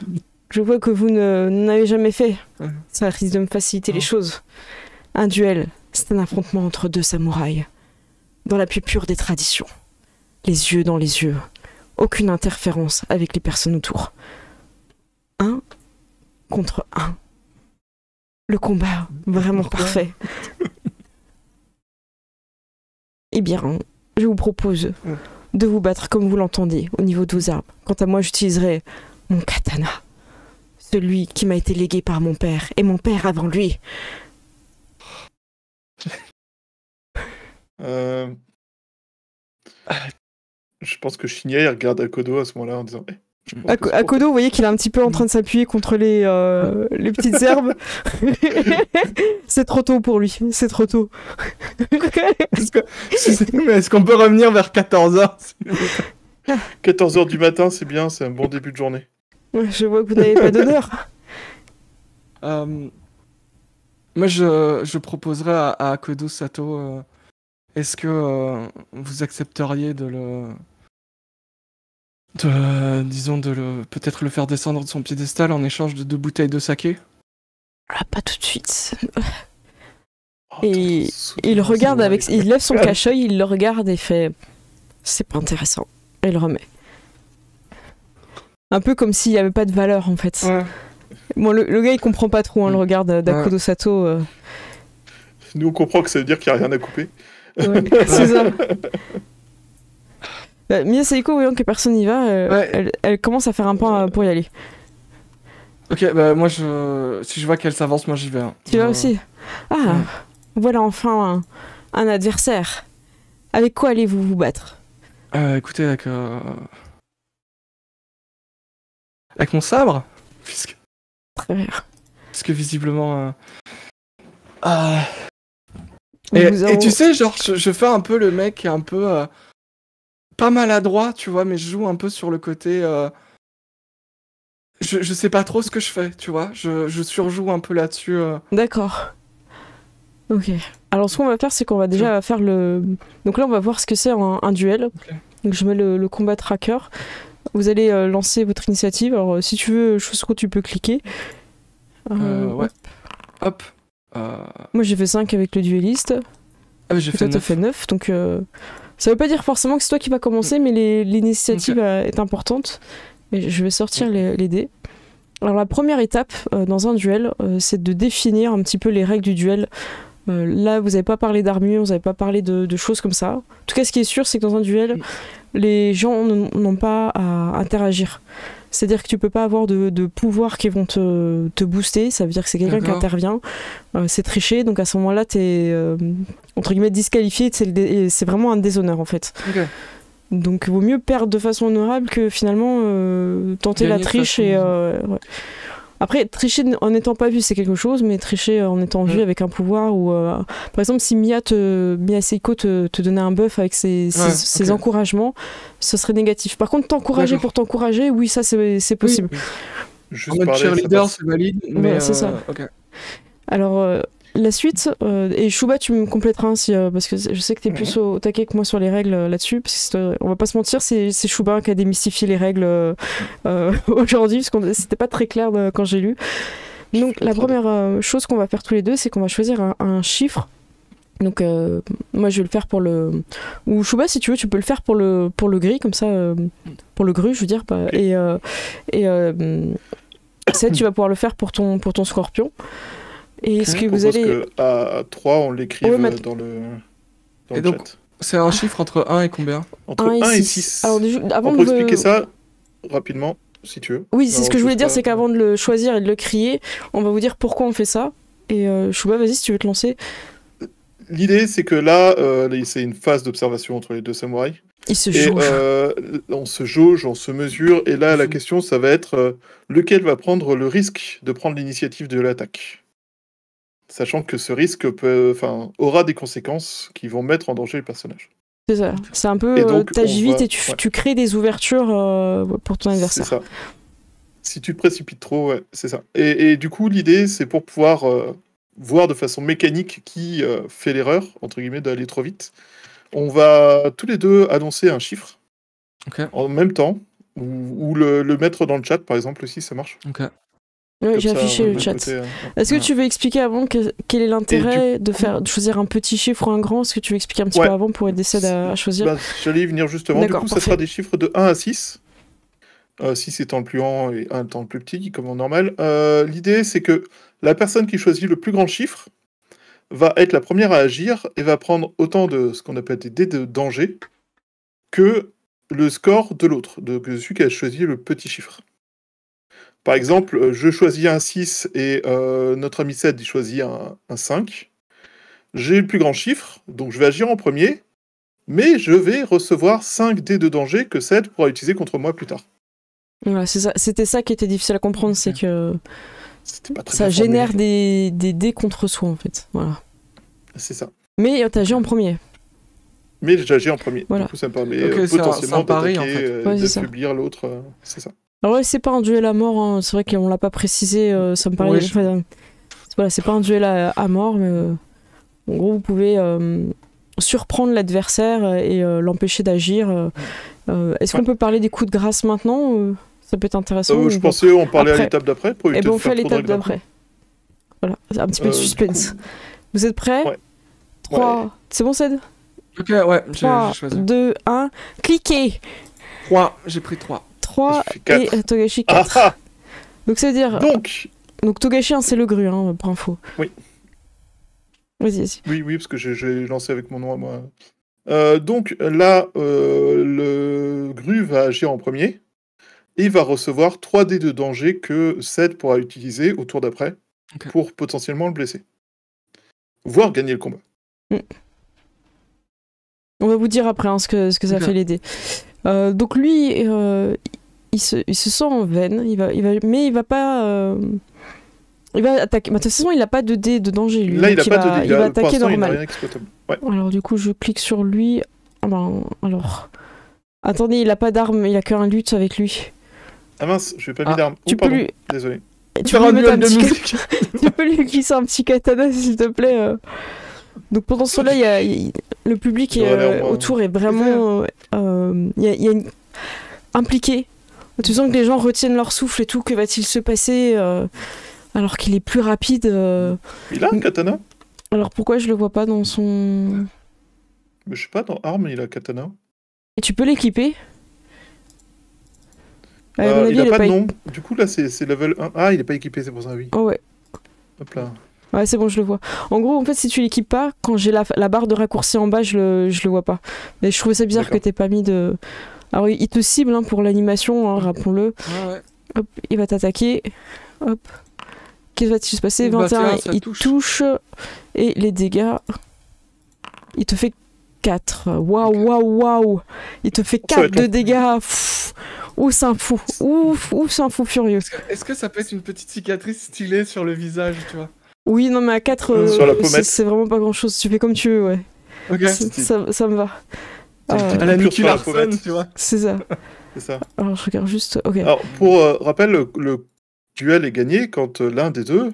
Je vois que vous n'avez jamais fait. Ouais. Ça risque de me faciliter les Non. choses. Un duel, c'est un affrontement entre deux samouraïs. Dans la plus pure des traditions. Les yeux dans les yeux. Aucune interférence avec les personnes autour. 1 contre 1. Le combat, vraiment Pourquoi parfait. Eh bien, je vous propose de vous battre comme vous l'entendez, au niveau de vos armes. Quant à moi, j'utiliserai mon katana. Celui qui m'a été légué par mon père, et mon père avant lui. Je pense que Shinya, il regarde Akodo à ce moment-là en disant Akodo, vous voyez qu'il est un petit peu en train de s'appuyer contre les petites herbes. C'est trop tôt pour lui, c'est trop tôt. Est-ce qu'on peut revenir vers 14h 14h du matin, c'est bien, c'est un bon début de journée. Je vois que vous n'avez pas d'honneur. Moi, je proposerais à Akodo Sato, est-ce que vous accepteriez peut-être le faire descendre de son piédestal en échange de 2 bouteilles de saké? Ah, pas tout de suite. Oh, Et il regarde il lève son cache-œil, il le regarde et fait c'est pas intéressant. Et il le remet. Un peu comme s'il n'y avait pas de valeur en fait. Ouais. Bon, le gars il comprend pas trop le regard d'Akodo Sato. Nous on comprend que ça veut dire qu'il n'y a rien à couper. Ouais, c'est ça. Mia Seiko, voyant que personne n'y va, elle commence à faire un pas pour y aller. Ok, bah moi si je vois qu'elle s'avance, moi j'y vais. Hein. Tu vas aussi? Ah, voilà enfin un adversaire. Avec quoi allez-vous vous battre? Écoutez, avec mon sabre, Très bien. puisque visiblement. Et tu sais, genre, je fais un peu le mec qui est un peu pas maladroit, tu vois, mais je joue un peu sur le côté. Je sais pas trop ce que je fais, tu vois. Je surjoue un peu là-dessus. D'accord. Ok. Alors ce qu'on va faire, c'est qu'on va déjà faire le. Donc là, on va voir ce que c'est un duel. Okay. Donc je mets le combat tracker. Vous allez lancer votre initiative. Alors si tu veux, Chosro, tu peux cliquer. Ouais. Hop. Moi j'ai fait 5 avec le dueliste. Ah mais j'ai fait 9. Toi t'as fait 9. Donc ça veut pas dire forcément que c'est toi qui va commencer, mais l'initiative est importante. Et je vais sortir les dés. Alors la première étape dans un duel, c'est de définir un petit peu les règles du duel. Là, vous n'avez pas parlé d'armure, vous n'avez pas parlé de choses comme ça. En tout cas, ce qui est sûr, c'est que dans un duel, les gens n'ont pas à interagir. C'est-à-dire que tu peux pas avoir de pouvoirs qui vont te booster. Ça veut dire que c'est quelqu'un qui intervient. C'est tricher, donc à ce moment-là, t'es entre guillemets disqualifié. C'est vraiment un déshonneur en fait. Okay. Donc, vaut mieux perdre de façon honorable que finalement tenter la triche et. Ouais. Après, tricher en n'étant pas vu, c'est quelque chose, mais tricher en étant vu avec un pouvoir ou... par exemple, si Mia Seiko te donnait un buff avec ses encouragements, ce serait négatif. Par contre, t'encourager pour t'encourager, oui, ça, c'est possible. Oui. Juste parler, cheerleader, c'est valide, mais... c'est ça. Okay. Alors... la suite, et Chouba, tu me compléteras si, parce que je sais que tu es plus au taquet que moi sur les règles là-dessus, parce que on va pas se mentir, c'est Chouba qui a démystifié les règles aujourd'hui, parce que c'était pas très clair quand j'ai lu. Donc la première chose qu'on va faire tous les deux, c'est qu'on va choisir un chiffre. Donc moi je vais le faire pour le... Ou Chouba, si tu veux, tu peux le faire pour le gris, comme ça, pour le gru, je veux dire. Et ça, tu vas pouvoir le faire pour ton scorpion. Et ce que vous allez... à 3, on l'écrive dans le donc, chat. C'est un chiffre entre 1 et combien? Entre 1 et 6. Alors, avant on peut expliquer ça rapidement, si tu veux. Oui, c'est ce que je voulais dire, c'est qu'avant de le choisir et de le crier, on va vous dire pourquoi on fait ça. Et Chouba, vas-y, si tu veux te lancer. L'idée, c'est que là, c'est une phase d'observation entre les deux samouraïs. Ils se jaugent. On se jauge, on se mesure, et là, la question, ça va être lequel va prendre le risque de prendre l'initiative de l'attaque. Sachant que ce risque aura des conséquences qui vont mettre en danger le personnage. C'est ça. C'est un peu t'agis vite et tu crées des ouvertures pour ton adversaire. C'est ça. Si tu te précipites trop, c'est ça. Et du coup, l'idée, c'est pour pouvoir voir de façon mécanique qui fait l'erreur, entre guillemets, d'aller trop vite. On va tous les deux annoncer un chiffre en même temps, ou le mettre dans le chat, par exemple, aussi, ça marche. Ok. Oui, j'ai affiché le chat. Est-ce que tu veux expliquer avant quel est l'intérêt de choisir un petit chiffre ou un grand? Est-ce que tu veux expliquer un petit peu avant pour être décide à choisir? J'allais y venir justement. Du coup, ça sera des chiffres de 1 à 6. 6 étant le plus grand et 1 étant le plus petit, comme en normal. L'idée, c'est que la personne qui choisit le plus grand chiffre va être la première à agir et va prendre autant de ce qu'on appelle des dés de danger que le score de l'autre, de celui qui a choisi le petit chiffre. Par exemple, je choisis un 6 et notre ami Seth il choisit un 5. J'ai le plus grand chiffre, donc je vais agir en premier, mais je vais recevoir 5 dés de danger que Seth pourra utiliser contre moi plus tard. Voilà, c'est ça. C'était ça qui était difficile à comprendre, c'est que C'était pas très ça bien formulé. génère des dés contre soi, en fait. Voilà. C'est ça. Mais t'agis en premier. Mais j'agis en premier. Voilà. Du coup, ça me permet Ok, c'est potentiellement un pari, en d'attaquer, fait. Ouais, c'est ça. d'affaiblir l'autre. C'est ça. Alors ouais, c'est pas un duel à mort, hein. C'est vrai qu'on l'a pas précisé, ça me paraît... Ouais, enfin, voilà, c'est pas un duel à mort, mais en gros, vous pouvez surprendre l'adversaire et l'empêcher d'agir. Est-ce qu'on peut parler des coups de grâce maintenant ça peut être intéressant. Je pensais on parlait après. à l'étape d'après. Pour Et éviter ben de on fait faire trop de l'étape règles d'un d'après. Voilà, un petit peu de Du suspense. coup, Vous êtes prêts? Ouais. 3... C'est bon, Ced? Ok, ouais, j'ai 3, choisi. 2, 1, cliquez! 3, j'ai pris 3. 3 J'ai fait et quatre. Togashi Ah 4. ah Donc ça veut dire... Donc, Togashi, hein, c'est le gru, hein, pour info. Oui. Vas-y. oui, parce que j'ai lancé avec mon nom à moi. Donc là, le gru va agir en premier. Et il va recevoir 3 dés de danger que Ced pourra utiliser au tour d'après pour potentiellement le blesser. Voire gagner le combat. On va vous dire après hein, ce que ça fait les dés. Donc lui, il se sent en veine, mais il va pas... il va attaquer. De toute façon, il a pas de dés de danger. Lui, Là, il donc a pas de dés. il va Pour attaquer l'instant, il n'a normal. rien exploitable. Ouais. Alors du coup, je clique sur lui. Ah ben, alors... Attendez, il a pas d'arme, il a qu'un lutte avec lui. Ah mince, je vais pas mis d'arme. Tu peux pardon. lui... Désolé. Tu peux, lui mettre un petit... tu peux lui glisser un petit katana s'il te plaît. Donc pendant ce temps-là, le public autour est vraiment impliqué. Tu sens que les gens retiennent leur souffle et tout. Que va-t-il se passer alors qu'il est plus rapide Il a un katana? Alors pourquoi je le vois pas dans son... Mais je sais pas, dans arme, il a katana. Et tu peux l'équiper? Il a pas de nom. Du coup, là, c'est level 1. Ah, il est pas équipé, c'est pour ça, oui. Oh ouais. Hop là. Ouais, c'est bon, je le vois. En gros, en fait, si tu l'équipes pas, quand j'ai la barre de raccourci en bas, je le vois pas. Mais je trouvais ça bizarre que t'aies pas mis de... Alors, il te cible hein, pour l'animation, hein, rappelons-le. Ouais. Hop, il va t'attaquer. Hop. Qu'est-ce qui va se passer? 21, il touche. Et les dégâts... Il te fait 4. Waouh. Il te fait 4 de dégâts. Ouh, c'est un fou. C'est un fou furieux. Est-ce que ça peut être une petite cicatrice stylée sur le visage, tu vois? Oui, non, mais à 4, sur la pommette. C'est vraiment pas grand-chose. Tu fais comme tu veux, ouais. Ok. Ça me va. À la Nicky Larson, tu vois. C'est ça. C'est ça. Alors, je regarde juste... Ok. Alors, pour rappel, le duel est gagné quand l'un des deux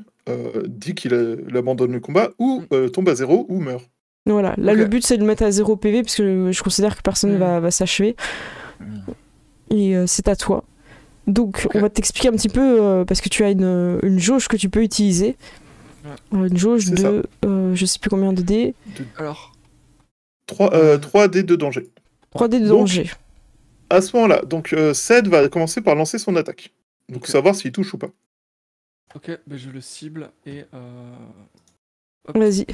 dit qu'il abandonne le combat ou tombe à 0 ou meurt. Voilà. Là, le but, c'est de le mettre à 0 PV parce que je considère que personne va s'achever. Et c'est à toi. Donc, on va t'expliquer un petit peu parce que tu as une jauge que tu peux utiliser. Une jauge de... je sais plus combien de dés. Alors... 3 dés de danger. 3 dés de danger. À ce moment-là, donc Ced va commencer par lancer son attaque. Donc savoir s'il touche ou pas. Ok, ben je le cible et... Vas-y.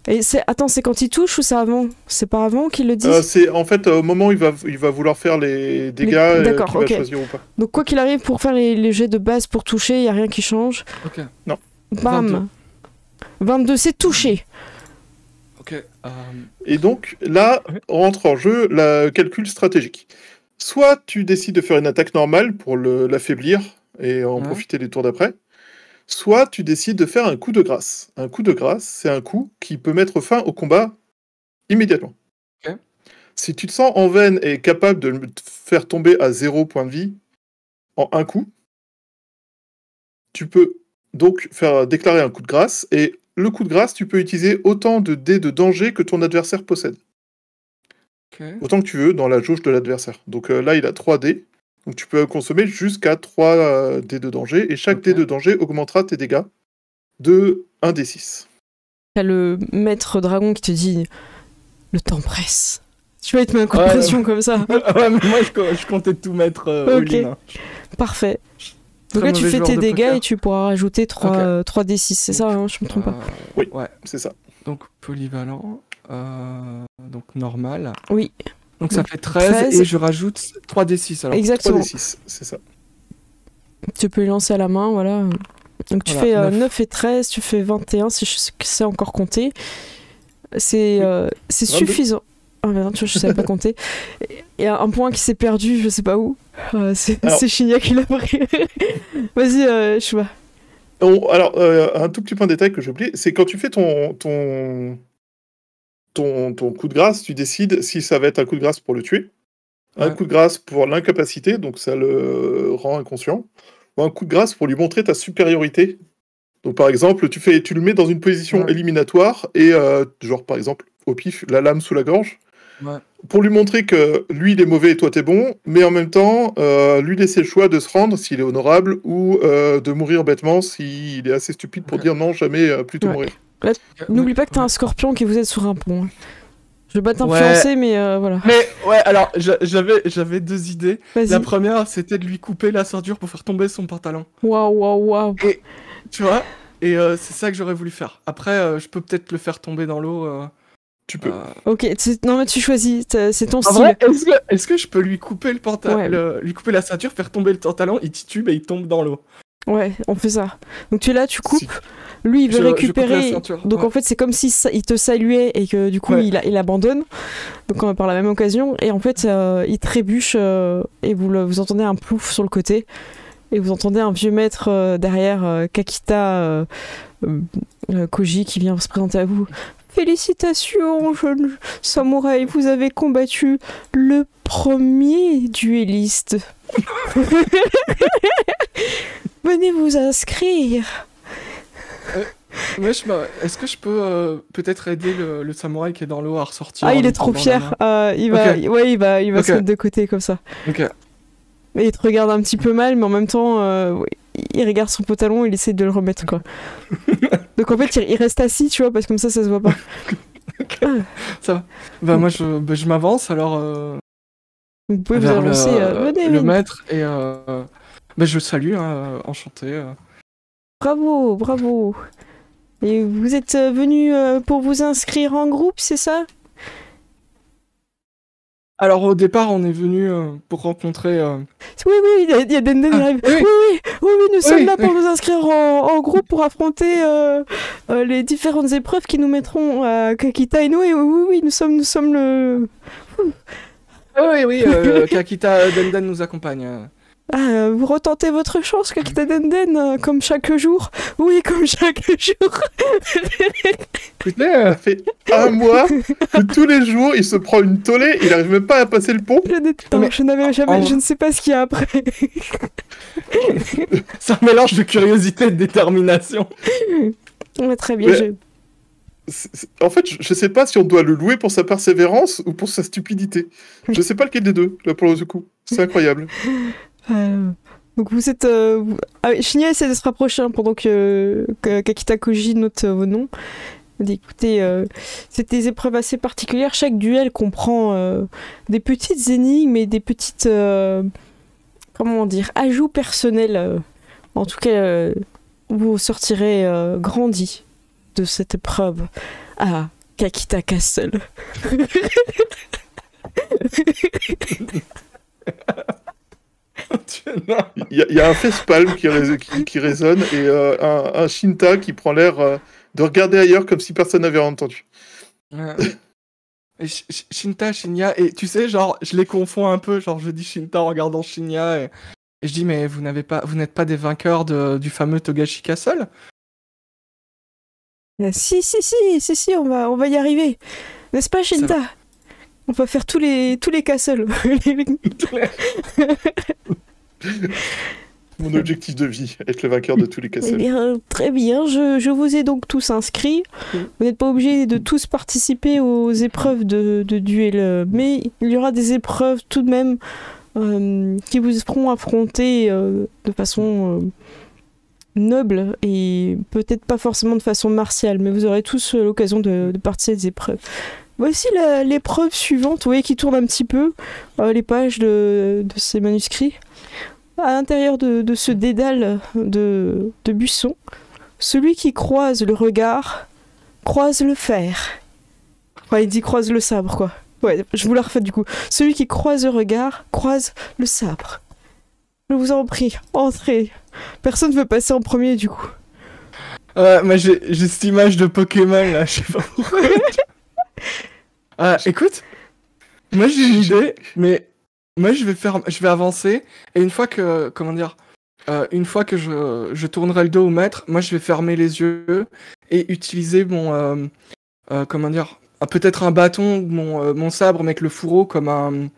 Et attends, c'est quand il touche ou c'est avant? C'est pas avant qu'il le dit? C'est en fait au moment où il va vouloir faire les dégâts qu'il va choisir ou pas. Donc quoi qu'il arrive, pour faire les jets de base pour toucher, il n'y a rien qui change. Ok. Non. Bam. 22, c'est touché. Ok. Et donc là rentre en jeu le calcul stratégique. Soit tu décides de faire une attaque normale pour l'affaiblir et en profiter des tours d'après. Soit tu décides de faire un coup de grâce. Un coup de grâce, c'est un coup qui peut mettre fin au combat immédiatement. Okay. Si tu te sens en veine et capable de le faire tomber à 0 point de vie en un coup, tu peux donc faire déclarer un coup de grâce, et le coup de grâce, tu peux utiliser autant de dés de danger que ton adversaire possède. Okay. Autant que tu veux dans la jauge de l'adversaire. Donc là, il a 3 dés. Donc tu peux consommer jusqu'à 3 dés de danger, et chaque dé de danger augmentera tes dégâts de 1 d 6. T'as le maître dragon qui te dit « Le temps presse ». Tu vas te mettre un coup de pression comme ça. Ouais, mais moi je comptais tout mettre ok, all-in, hein. Parfait. Donc là tu fais tes dégâts et tu pourras rajouter 3 d 6, c'est ça, hein, je me trompe pas. Oui, ouais, c'est ça. Donc polyvalent, donc normal. Oui. Donc ça fait 13 et je rajoute 3d6 alors. Exactement. 3d6, c'est ça. Tu peux les lancer à la main, voilà. Donc tu fais 9 et 13, tu fais 21 si je sais encore compter. C'est suffisant. Ah ben non, tu vois, je savais pas compter. Et un point qui s'est perdu, je sais pas où. C'est Shinya qui l'a pris. Vas-y, Chouba. Alors, un tout petit point de détail que j'ai oublié, c'est quand tu fais ton coup de grâce, tu décides si ça va être un coup de grâce pour le tuer, un coup de grâce pour l'incapacité, donc ça le rend inconscient, ou un coup de grâce pour lui montrer ta supériorité. Donc par exemple, tu le mets dans une position éliminatoire et genre par exemple au pif, la lame sous la gorge, pour lui montrer que lui il est mauvais et toi t'es bon, mais en même temps lui laisser le choix de se rendre s'il est honorable ou de mourir bêtement s'il est assez stupide pour dire non, jamais plutôt mourir. Là, n'oublie pas que t'as un scorpion qui vous êtes sur un pont. Je vais pas t'influencer, mais voilà. Mais ouais, alors j'avais 2 idées. La première, c'était de lui couper la ceinture pour faire tomber son pantalon. Waouh. Et tu vois, c'est ça que j'aurais voulu faire. Après, je peux peut-être le faire tomber dans l'eau. Tu peux. Ok, non mais tu choisis, c'est ton style. Vrai, est-ce que je peux lui couper le pantalon, lui couper la ceinture, faire tomber le pantalon, il titube et il tombe dans l'eau. Ouais, on fait ça. Donc tu es là, tu coupes. Lui, il veut récupérer. Donc en fait, c'est comme si il te saluait et que du coup, il abandonne. Donc par la même occasion. Et en fait, il trébuche et vous entendez un plouf sur le côté. Et vous entendez un vieux maître derrière, Kakita Koji, qui vient se présenter à vous. Félicitations, jeune samouraï, vous avez combattu le premier duelliste. Venez vous inscrire. Est-ce que je peux peut-être aider le samouraï qui est dans l'eau à ressortir? Ah, il est trop fier. Il va se mettre de côté comme ça. Ok. Et il te regarde un petit peu mal, mais en même temps, il regarde son pantalon, il essaie de le remettre, quoi. Donc en fait, il reste assis, tu vois, parce que comme ça se voit pas. Okay. Ça va. Bah moi, je m'avance, alors... Vous pouvez vous avancer, le maître, et je salue, enchanté. Bravo. Et vous êtes venu pour vous inscrire en groupe, c'est ça? Alors au départ, on est venu pour rencontrer... Oui, il y a Denden qui arrive. Oui, nous sommes là pour nous inscrire en groupe pour affronter les différentes épreuves qui nous mettront à Kakita Ino. Et oui, nous sommes le... Oui, Kakita Denden nous accompagne. Ah, vous retentez votre chance, Kakita Denden, comme chaque jour. Oui, comme chaque jour. Écoutez, ça fait un mois que tous les jours, il se prend une tollée, il n'arrive même pas à passer le pont. Je ne sais pas ce qu'il y a après. C'est un mélange de curiosité et de détermination. Ouais, très bien. En fait, je sais pas si on doit le louer pour sa persévérance ou pour sa stupidité. Je sais pas lequel des deux, là, pour le coup. C'est incroyable. Donc vous êtes... Shinya essaie de se rapprocher pendant que Kakita Koji note vos noms. Écoutez, c'est des épreuves assez particulières. Chaque duel comprend des petites énigmes et des petites... ajouts personnels. En tout cas, vous sortirez grandi de cette épreuve à Kakita Castle. Il y a un facepalm qui résonne et un Shinta qui prend l'air de regarder ailleurs comme si personne n'avait entendu. Shinta, Shinya, et tu sais, genre, je les confonds un peu, genre je dis Shinta en regardant Shinya et je dis mais vous n'êtes pas des vainqueurs du fameux Togashi Castle? Si, on va y arriver. N'est-ce pas, Shinta? On va faire tous les castles. Mon objectif de vie, être le vainqueur de tous les castles. Eh bien, très bien, je vous ai donc tous inscrits. Vous n'êtes pas obligés de tous participer aux épreuves de duel, mais il y aura des épreuves tout de même qui vous seront affrontées de façon noble et peut-être pas forcément de façon martiale, mais vous aurez tous l'occasion de participer à des épreuves. Voici l'épreuve suivante, vous voyez qui tourne un petit peu les pages de ces manuscrits. À l'intérieur de ce dédale de buissons, celui qui croise le regard croise le fer. Ouais, il dit croise le sabre, quoi. Ouais, je vous la refais du coup. Celui qui croise le regard croise le sabre. Je vous en prie, entrez. Personne ne veut passer en premier du coup. Moi j'ai cette image de Pokémon là, je sais pas pourquoi. Écoute, Moi j'ai une idée, mais moi je vais avancer et une fois que je tournerai le dos au maître, moi je vais fermer les yeux et utiliser mon peut-être un bâton ou mon sabre mais avec le fourreau comme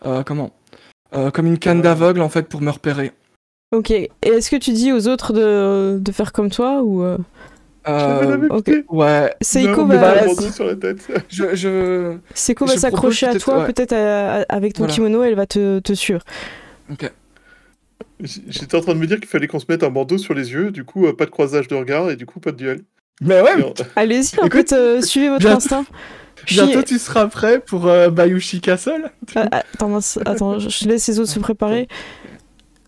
comme une canne d'aveugle en fait pour me repérer. Ok. Et est-ce que tu dis aux autres de faire comme toi ou Ok. Ouais. Seiko Non, mais va, un bandeau sur la tête. Seiko va je s'accrocher à propose toi, peut-être, peut-être avec ton Voilà. kimono, elle va te suivre. Ok. J'étais en train de me dire qu'il fallait qu'on se mette un bandeau sur les yeux, du coup, pas de croisage de regard et du coup, pas de duel. Mais ouais. Et on- Allez-y, en Écoute, fait, suivez votre bientôt- instinct. Bientôt tu seras prêt pour Bayushi Castle. Attends, mince, attends, je laisse les autres se préparer.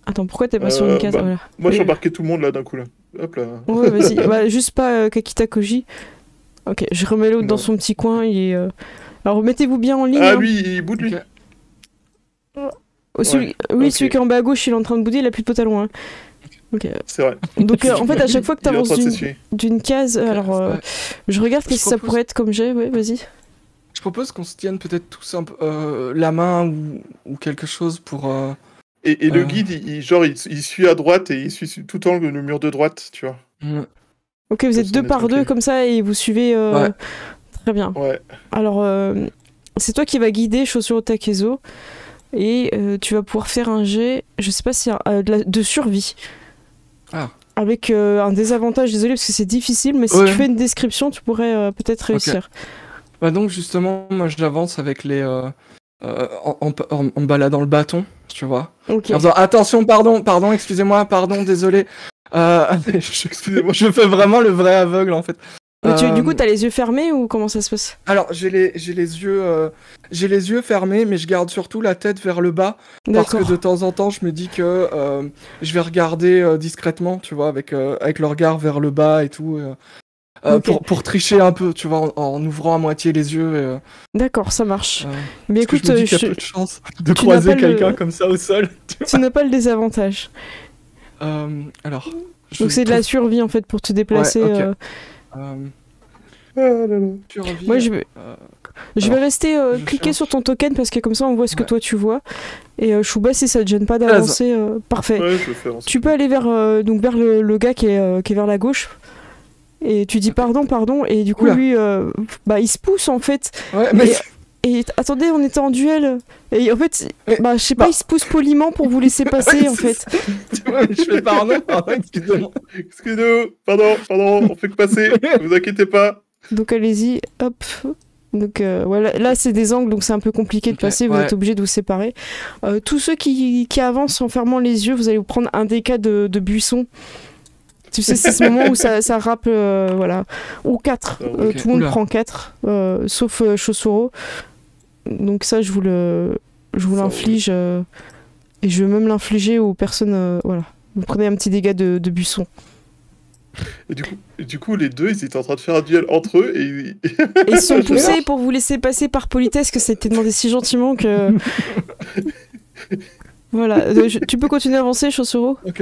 Attends, pourquoi t'es pas sur une case? bah, Voilà. Moi, j'ai embarqué tout le monde là d'un coup là. Hop là. Ouais, vas-y. Bah, juste pas Kakita Koji. Ok, je remets l'autre Non. dans son petit coin. Alors, mettez-vous bien en ligne. Ah, hein. lui, il boude lui. Ok. Oh, celui... Ouais, Oui, ok. celui qui est en bas à gauche, il est en train de bouder, il a plus de pantalon. Hein. Ok. C'est vrai. Donc, en fait, à chaque fois que Il est en t'avances train de s'essuyer. d'une case, alors Ouais. je regarde Je qu'est-ce que ça propose- pourrait être comme jet. Ouais, vas-y. Je propose qu'on se tienne peut-être tous un peu la main ou quelque chose pour. Et le guide, il suit à droite et il suit tout en le mur de droite, tu vois. Ok, vous Ça, êtes c'est deux net, par ok. deux comme ça et vous suivez. Ouais. Très bien. Ouais. Alors, c'est toi qui vas guider Chaussure Takezo et tu vas pouvoir faire un jet, je sais pas si de survie. Ah. Avec un désavantage, désolé parce que c'est difficile, mais si Ouais. tu fais une description, tu pourrais peut-être réussir. Bah donc justement, moi j'avance avec les en baladant le bâton, tu vois. Ok. En faisant attention, pardon, excusez-moi, pardon, désolé. Excusez-moi. Je fais vraiment le vrai aveugle en fait. Mais du coup, t'as les yeux fermés ou comment ça se passe? Alors j'ai les yeux fermés, mais je garde surtout la tête vers le bas parce que D'accord. de temps en temps je me dis que je vais regarder discrètement, tu vois, avec le regard vers le bas et tout. Ok. Pour tricher un peu, tu vois, en ouvrant à moitié les yeux. D'accord, ça marche. Parce Mais que écoute, je me dis qu'il y a peu de chance de tu croiser n'as pas le- quelqu'un comme ça au sol. tu n'as pas le désavantage. Alors. Donc c'est de la survie en fait pour te déplacer. Ouais, ok. Ah là là. Survie, Moi, je vais alors, rester je cliquer cherche. sur ton token parce que comme ça on voit ce que Ouais. toi tu vois. Et Chouba, si ça te gêne pas d'avancer, parfait. Ouais, je vais faire. Tu peux aller vers le gars qui est vers la gauche. Et tu dis pardon, et du coup Oula. lui, il se pousse en fait. Ouais, mais Et attendez, on était en duel. Et en fait, Mais- je sais pas, il se pousse poliment pour vous laisser passer Ouais, en c'est fait. je fais pardon, excusez-moi. Excusez-nous, pardon, on fait que passer, ne vous inquiétez pas. Donc allez-y, hop. Donc voilà, là c'est des angles, donc c'est un peu compliqué de Ok, passer, vous ouais. êtes obligés de vous séparer. Tous ceux qui avancent en fermant les yeux, vous allez vous prendre un des cas de buisson. Tu sais, c'est ce moment où ça rappe, voilà. Ou 4, Ah, ok. tout le monde Oula. prend 4, sauf Chosoro. Donc ça, je vous Ça, l'inflige, et je vais même l'infliger aux personnes, voilà. Vous prenez un petit dégât de buisson. Et du coup, les deux, ils étaient en train de faire un duel entre eux et Et ils se sont Je poussés pour vous laisser passer par politesse, que ça a été demandé si gentiment que... Voilà, tu peux continuer à avancer, Chosoro. Ok.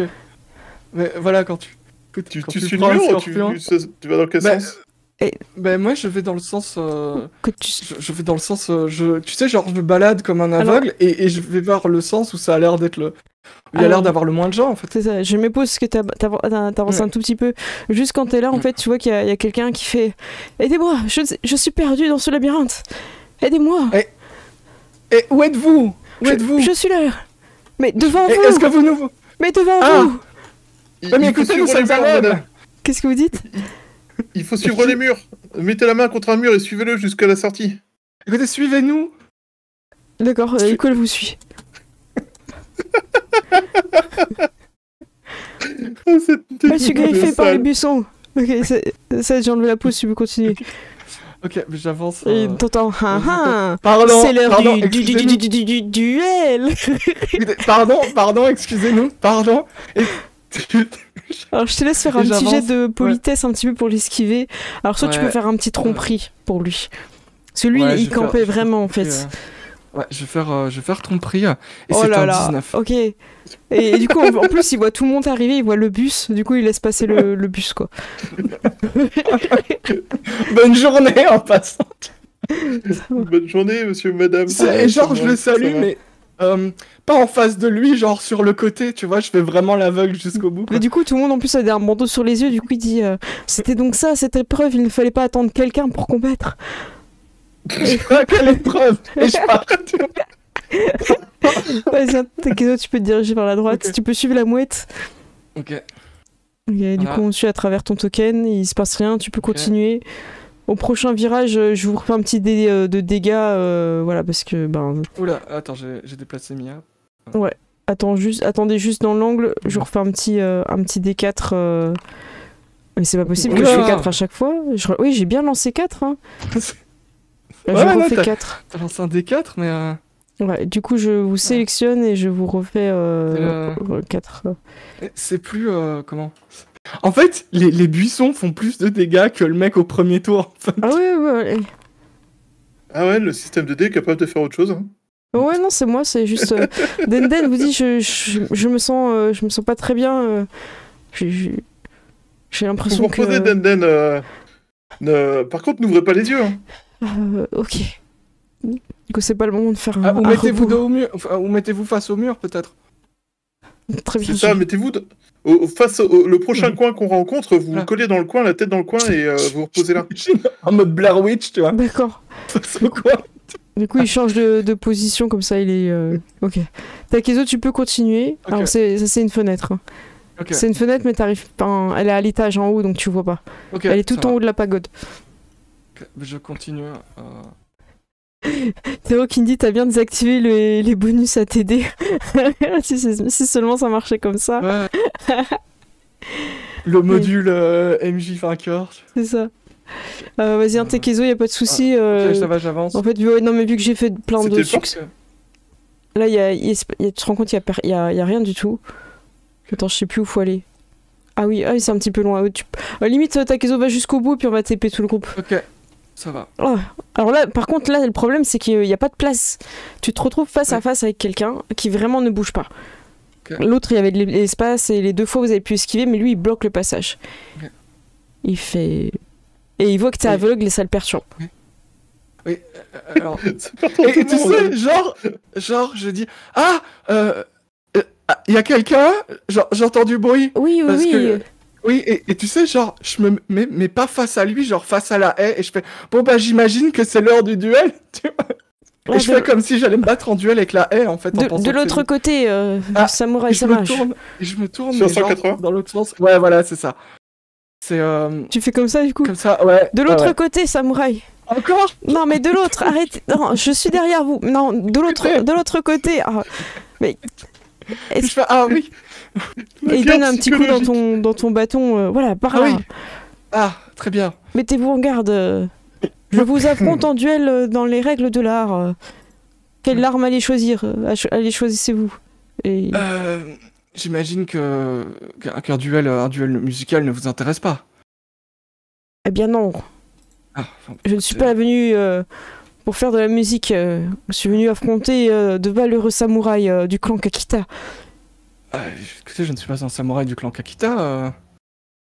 Mais voilà, quand tu quand tu suis le prends un mur ou scorpion, tu vas dans quel Bah, sens? Ben moi je vais dans le sens Que tu... je vais dans le sens tu sais genre je me balade comme un aveugle et je vais voir le sens où ça a l'air d'être le où il y a Alors- l'air d'avoir le moins de gens en fait. C'est ça, je m'épose que t'avances Ouais. un tout petit peu. Juste quand t'es là, en fait, tu vois qu'il y a quelqu'un qui fait « Aidez-moi, je suis perdu dans ce labyrinthe. Aidez-moi. Et où êtes-vous? Où êtes-vous? Je suis là. Mais devant Et vous. est-ce que vous nous Mais devant Ah. vous. Il mais faut écoutez, nous suivre les sommes murs, à l'aide. madame. Qu'est-ce que vous dites? Il faut suivre les murs. Mettez la main contre un mur et suivez-le jusqu'à la sortie. Écoutez, suivez-nous. D'accord, École vous suit. Je suis griffé par les buissons. Ok, ça j'ai enlevé la pause, tu peux continuer. Ok, mais j'avance. Et t'entends Pardon, c'est l'heure pardon, du excusez-nous. duel. Écoutez, pardon, excusez-nous, pardon. Alors je te laisse faire Et un petit jet j'avance. de politesse un petit peu pour l'esquiver. Alors soit tu Ouais. peux faire un petit tromperie pour lui. Parce que lui Ouais, je il vais campait faire- je vais vraiment en faire fait. Ouais, je vais faire tromperie. Et Oh c'est là un là, 19. ok. Et du coup en plus il voit tout le monde arriver, il voit le bus, du coup il laisse passer le bus quoi. Bonne journée en passant. Bonne journée, monsieur, madame. Et genre, je le salue, va. mais pas en face de lui, genre sur le côté, tu vois, je fais vraiment l'aveugle jusqu'au bout. Mais du coup, tout le monde en plus a un bandeau sur les yeux. Du coup, il dit c'était donc ça, cette épreuve. Il ne fallait pas attendre quelqu'un pour combattre. Quelle épreuve. Et je pars. Vas-y, Takezo, tu peux te diriger vers la droite. Ok. Tu peux suivre la mouette. Ok. Ok, du Voilà. coup, on suit à travers ton token. Il se passe rien. Tu peux continuer. Au prochain virage, je vous refais un petit dé de dégâts. Voilà, parce que Oula, attends, j'ai déplacé Mia. attendez juste dans l'angle. Je vous refais un petit D4. Mais c'est pas possible que je Oula. fais 4 à chaque fois. Oui, j'ai bien lancé 4. Hein. Je Ouais, non, refais 4. T'as lancé un D4, mais Ouais, du coup, je vous sélectionne et je vous refais C'est 4. c'est plus comment. En fait, les buissons font plus de dégâts que le mec au premier tour. En fait. Ah ouais. Ah ouais, le système de dés est capable de faire autre chose. Hein. Ouais, non, c'est moi, c'est juste. Denden vous dit, je me sens pas très bien. J'ai Vous l'impression vous reposez, que. Denden. Par contre, n'ouvrez pas les yeux. Hein. Ok. Du coup, c'est pas le moment de faire un. Ou un mettez-vous repos. dos au mur, ou mettez-vous face au mur peut-être. Très bien. C'est ça, mettez-vous face le prochain coin qu'on rencontre, vous vous collez dans le coin, la tête dans le coin et vous vous reposez là. En mode Blair Witch, tu vois. D'accord. Face au coin. Du coup, il change de position comme ça, il est. Ok. Takezo, tu peux continuer. Ok. Alors, ça, c'est une fenêtre. Hein. Ok. C'est une fenêtre, mais t'arrives pas. Elle est à l'étage en haut, donc tu vois pas. Ok, Elle est tout ça en va. haut de la pagode. Ok, je continue. Théo qui me dit t'as bien désactivé les bonus à t'aider. si seulement ça marchait comme ça. Ouais. Le module MJ vainqueur. C'est ça. Vas-y, un Takezo, y a pas de souci. Ok, ça va, j'avance. En fait, non, mais vu que j'ai fait plein de C'était succès. Là, tu te rends compte, y a rien du tout. Attends, je sais plus où faut aller. Ah oui, c'est un petit peu loin. Limite, Takezo va jusqu'au bout, puis on va TP tout le groupe. Ok, ça va. Oh. Alors là, par contre, là, le problème, c'est qu'il n'y a pas de place. Tu te retrouves face à face avec quelqu'un qui vraiment ne bouge pas. Ok. L'autre, il y avait de l'espace et les deux fois, vous avez pu esquiver, mais lui, il bloque le passage. Ok. Il fait... Et il voit que t'es Oui. aveugle et ça le perturbe. Oui, alors... Ça perturbe tout Et le tu monde. sais, genre, je dis, il y a quelqu'un, genre, j'entends du bruit. Oui, Parce oui. que- Oui, et tu sais, genre, je me mets pas face à lui, genre face à la haie, et je fais, bon bah j'imagine que c'est l'heure du duel, tu vois. Là, Et je fais comme si j'allais me battre en duel avec la haie, en fait. en pensant de que l'autre c'est- côté, Ah, samouraï, Et je ça me marche. tourne, Sur mais genre, 180. dans l'autre sens. Ouais, voilà, c'est ça. C'est Tu fais comme ça, du coup. comme ça, ouais. De l'autre ouais. côté, samouraï. Encore. Non, mais de l'autre, arrête. Non, je suis derrière vous. Non, de l'autre côté. Ah, mais... Et je fais, ah oui. Et il guerre donne un petit coup psychologique. dans ton bâton. Voilà, par Ah là. oui. Ah, très bien. Mettez-vous en garde. Je vous affronte en duel dans les règles de l'art. Quelle arme allez choisir Allez, choisissez-vous. Et... J'imagine qu'un duel musical ne vous intéresse pas. Eh bien non, Ah, enfin, je ne suis pas venu pour faire de la musique. Je suis venu affronter de valeureux samouraïs du clan Kakita. écoutez, je ne suis pas un samouraï du clan Kakita.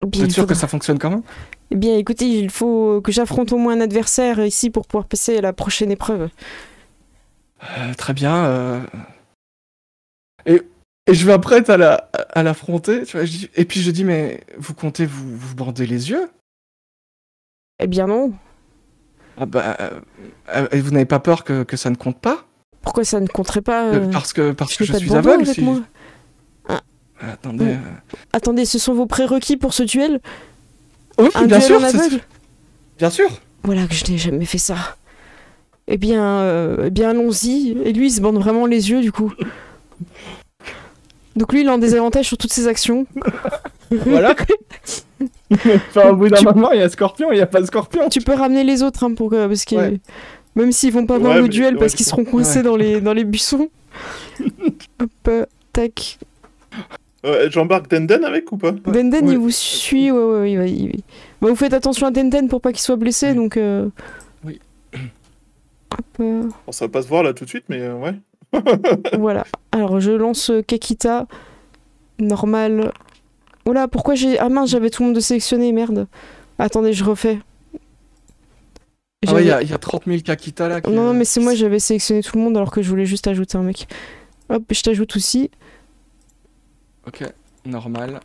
Eh Vous bien, êtes sûr que faudra- ça fonctionne quand même? Eh bien, écoutez, il faut que j'affronte au moins un adversaire ici pour pouvoir passer à la prochaine épreuve. Très bien. Et je m'apprête à l'affronter. Tu vois, et puis je dis, mais vous comptez vous bander les yeux? Eh bien non. Ah bah, et vous n'avez pas peur que ça ne compte pas? Pourquoi ça ne compterait pas Parce que tu fais je pas de suis bandeau aveugle. avec moi. Attendez. Ouais. Attendez, ce sont vos prérequis pour ce duel? Oui, Un bien duel sûr. en aveugle? Bien sûr. Voilà que je n'ai jamais fait ça. Eh bien allons-y. Et lui, il se bande vraiment les yeux, du coup. Donc lui, il a un désavantage sur toutes ses actions. Voilà. Enfin, au bout d'un moment, il y a Scorpion, il n'y a pas de Scorpion. Tu peux ramener les autres, hein, parce que Ouais. même s'ils vont pas voir Ouais, le mais- duel ouais, parce du qu'ils coup. seront coincés Ouais. dans les buissons. Hop, tac. J'embarque Denden avec ou pas? Denden, ouais. il vous suit. Ouais, Bah, vous faites attention à Denden pour pas qu'il soit blessé, Oui. donc... Oui. Hop, Bon, ça va pas se voir là tout de suite, mais ouais. voilà. Alors, je lance Kekita. Normal. Oula, pourquoi j'ai... Ah mince, j'avais tout le monde de sélectionné, merde. Attendez, je refais. Ah ouais, il y a 30 000 Kakita là. Non, mais c'est moi, j'avais sélectionné tout le monde alors que je voulais juste ajouter un mec. Hop, je t'ajoute aussi. Ok, normal.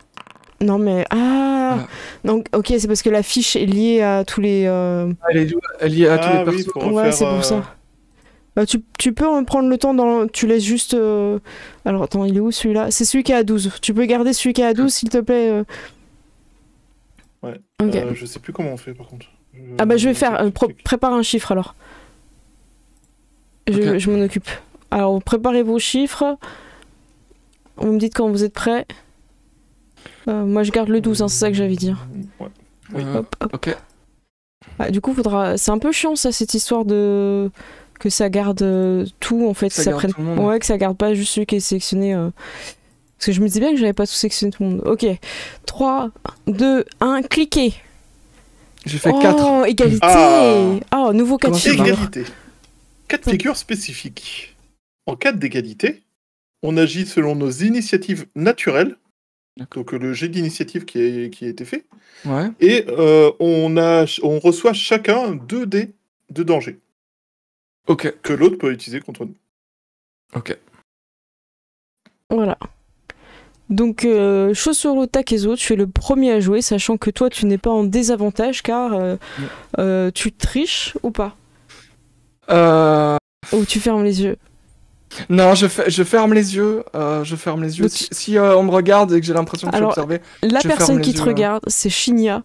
Non, mais. Ah Voilà. Donc, ok, c'est parce que la fiche est liée à tous les. Elle est liée à tous les oui, persos. faut Ouais, refaire, c'est pour ça. Bah, tu peux en prendre le temps dans. Tu laisses juste. Alors, attends, il est où celui-là? C'est celui qui est à 12. Tu peux garder celui qui est à 12, s'il te plaît. Ouais. Ok. Je sais plus comment on fait par contre. Ah bah, je vais faire. Prépare un chiffre alors. Ok. Je m'en occupe. Alors, préparez vos chiffres. Vous me dites quand vous êtes prêts. Moi, je garde le 12, hein, c'est ça que j'avais dit. Ouais. Oui. Hop, hop. Ok. Ah, du coup, faudra. C'est un peu chiant, ça, cette histoire de. Que ça garde tout, en fait. Ça garde tout le monde. Ouais, que ça garde pas juste celui qui est sélectionné. Parce que je me disais bien que j'avais pas tout sélectionné tout le monde. Ok. 3, 2, 1, cliquez. J'ai fait 4. Oh, égalité. Oh, nouveau cas de Comment ça figure. marche Égalité. Cas de figure spécifique. En cas d'égalité, on agit selon nos initiatives naturelles. Donc le jet d'initiative qui a été fait. Ouais. Et on reçoit chacun 2 dés de danger Ok. que l'autre peut utiliser contre nous. Ok. Voilà. Donc, chose sur l'autre, Takezo, tu es le premier à jouer, sachant que toi, tu n'es pas en désavantage car tu triches ou pas? Ou tu fermes les yeux? Non, je ferme les yeux. Je ferme les yeux. Donc, Si on me regarde et que j'ai l'impression que je suis Alors, observé. La Je personne ferme qui les te yeux, regarde, c'est Shinya,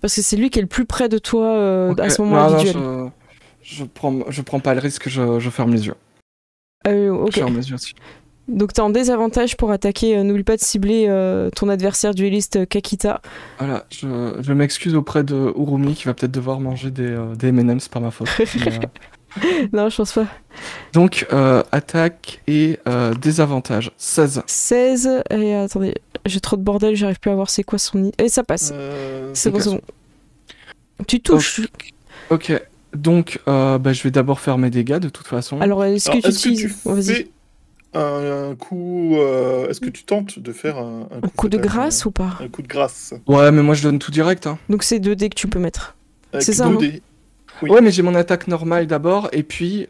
parce que c'est lui qui est le plus près de toi Ok. à ce moment Non, du duel. non, je prends pas le risque. Je ferme les yeux. Ok. Je ferme les yeux aussi. Donc t'es en désavantage pour attaquer. N'oublie pas de cibler ton adversaire dueliste Kakita. Voilà. Je m'excuse auprès de Urumi qui va peut-être devoir manger des M&M's, c'est pas ma faute. Mais, Non, je pense pas. donc attaque et désavantage. 16. 16. Et attendez, j'ai trop de bordel, j'arrive plus à voir c'est quoi son nid. Et ça passe. C'est bon, ok. c'est bon. Tu touches. Ok. Donc je vais d'abord faire mes dégâts de toute façon. Alors est-ce que Alors, tu est-ce que utilises. tu Oh, vas-y. fais un coup... est-ce que tu tentes de faire un Un coup de fatal, grâce ou pas? un coup de grâce Ouais, mais moi je donne tout direct. Hein. Donc c'est 2 dés que tu peux mettre. avec C'est ça, 2 hein. dés. Oui. Ouais, mais j'ai mon attaque normale d'abord et puis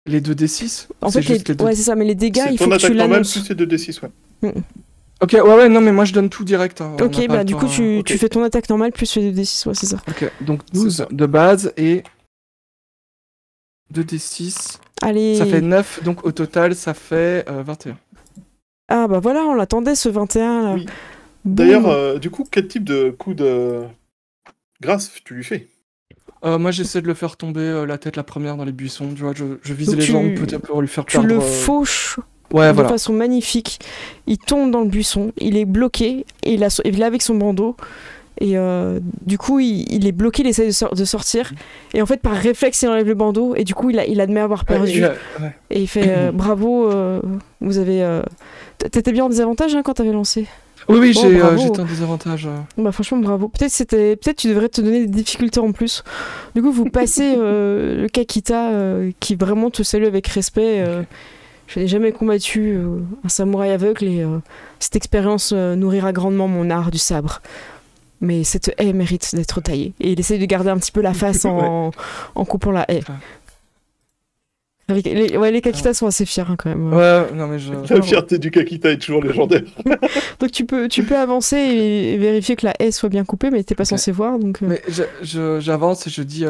les 2d6. En C'est fait, juste les deux. ouais, c'est ça, mais les dégâts, C'est il faut ton que attaque tu normale l'annonces. plus les 2d6, ouais. Ok, ouais, non, mais moi je donne tout direct. Hein. On Ok, n'a pas bah le du temps, coup, hein. tu fais ton attaque normale plus les 2d6, ouais, c'est ça. Ok, donc C'est 12 ça. de base et 2d6. Allez. Ça fait 9, donc au total ça fait 21. Ah bah voilà, on l'attendait ce 21 là. Oui. Boum. D'ailleurs, du coup, quel type de coup de grâce tu lui fais? Moi j'essaie de le faire tomber la tête la première dans les buissons. Tu vois, je vise Donc les tu- jambes peut-être pour lui faire Tu perdre. le fauches Ouais, de voilà. façon magnifique. Il tombe dans le buisson, il est bloqué, et il est là avec son bandeau. Et du coup, il est bloqué, il essaie de sortir. Et en fait, par réflexe, il enlève le bandeau. Et du coup, il admet avoir perdu. Ouais. Et il fait bravo, vous avez. T'étais bien en désavantage hein, quand t'avais lancé. Oui, Bon, j'ai bravo. j'étais un désavantage. Bah franchement bravo. Peut-être tu devrais te donner des difficultés en plus. Du coup vous passez le Kakita qui vraiment te salue avec respect. Je n'ai jamais combattu un samouraï aveugle et cette expérience nourrira grandement mon art du sabre. Mais cette haie mérite d'être taillée. Et il essaye de garder un petit peu la face en coupant la haie. Les Kakita sont assez fiers hein, quand même. Ouais, non mais je. La fierté du Kakita est toujours légendaire. Donc tu peux avancer et vérifier que la haie soit bien coupée, mais t'es pas Ok. censé voir. Donc, Mais j'avance et je dis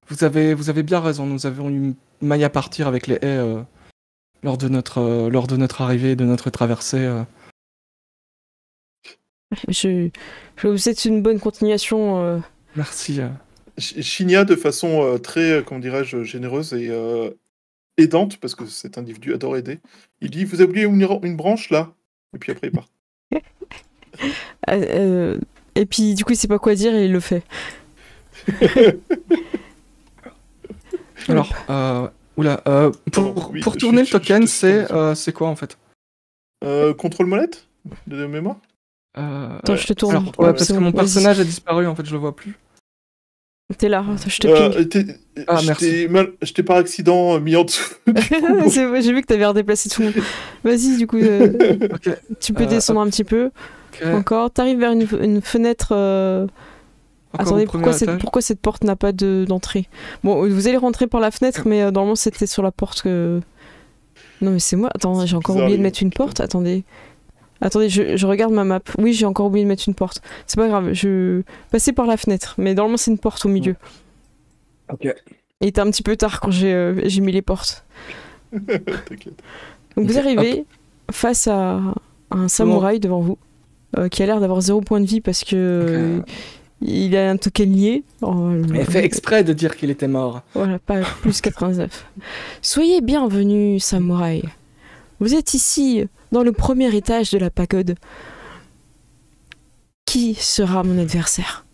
vous avez bien raison, nous avons eu maille à partir avec les haies lors de notre arrivée et de notre traversée. Je vous souhaite une bonne continuation. Merci. Shinya, de façon très, comment dirais-je, généreuse et aidante, parce que cet individu adore aider, il dit: vous avez oublié une branche là? Et puis après il part. Et puis du coup il sait pas quoi dire et il le fait. Alors, pour Oui, tourner le je token, te c'est quoi en fait? Contrôle molette de mémoire? Attends, je te tourne. Alors, ouais, parce C'est que bon, mon vas-y. personnage a disparu, en fait, je le vois plus. T'es là, je te ping. Merci. Je t'ai par accident mis en dessous. C'est vrai, j'ai vu que t'avais redéplacé tout le monde. Vas-y, du coup, Ok. tu peux descendre un petit peu. Ok. Encore. T'arrives vers une fenêtre Attendez, pourquoi cette porte n'a pas d'entrée? Bon, vous allez rentrer par la fenêtre, mais normalement c'était sur la porte que... Non mais c'est moi, attends, j'ai encore oublié de mettre une porte, attendez, je regarde ma map, oui j'ai encore oublié de mettre une porte, c'est pas grave, je passais par la fenêtre, mais normalement c'est une porte au milieu. Ok. Et il était un petit peu tard quand j'ai mis les portes. T'inquiète. Donc vous arrivez face à un samouraï devant vous, qui a l'air d'avoir 0 point de vie parce que... Il a un token lié. Il fait exprès de dire qu'il était mort. Voilà, pas plus 99. Soyez bienvenus, samouraï. Vous êtes ici, dans le premier étage de la pagode. Qui sera mon adversaire?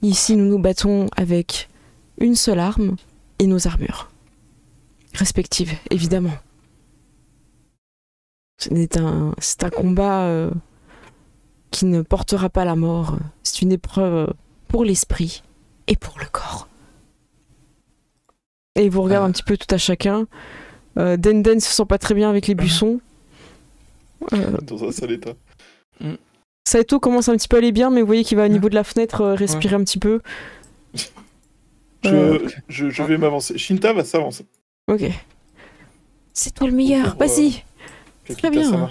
Ici, nous nous battons avec une seule arme et nos armures. Respectives, évidemment. C'est un combat qui ne portera pas la mort. C'est une épreuve pour l'esprit et pour le corps. Et il vous regarde un petit peu tout à chacun. Denden se sent pas très bien avec les buissons. Dans un sale état. Saito commence un petit peu à aller bien, mais vous voyez qu'il va au niveau de la fenêtre respirer un petit peu. Je vais m'avancer. Shinta va s'avancer. Ok. C'est toi le meilleur, vas-y. Très bien.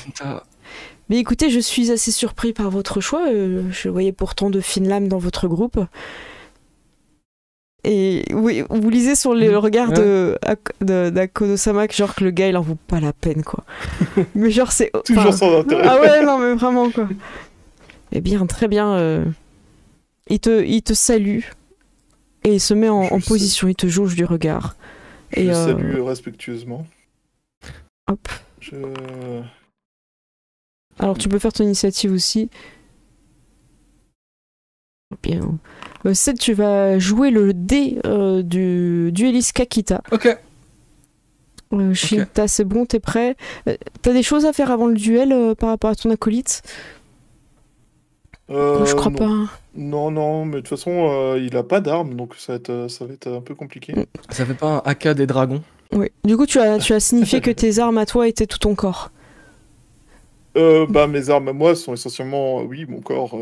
Mais écoutez, je suis assez surpris par votre choix. Je voyais pourtant de fines lames dans votre groupe. Et oui, vous lisez sur le regard d'Akono-sama que genre que le gars il en vaut pas la peine quoi. Mais genre c'est... Toujours sans intérêt. Ah ouais, non mais vraiment quoi. Eh bien, très bien. Il te salue et il se met en position, il te jauge du regard. Je salue respectueusement. Hop. Alors tu peux faire ton initiative aussi. Bien. 7, tu vas jouer le dé du dueliste Kakita. Ok. Shinta, c'est bon, t'es prêt? T'as des choses à faire avant le duel par rapport à ton acolyte? Je crois non. pas. Non, mais de toute façon, il a pas d'arme, donc ça va être un peu compliqué. Ça fait pas un AK des dragons? Oui. Du coup, tu as signifié que tes armes à toi étaient tout ton corps. Mes armes à moi sont essentiellement, oui, mon corps.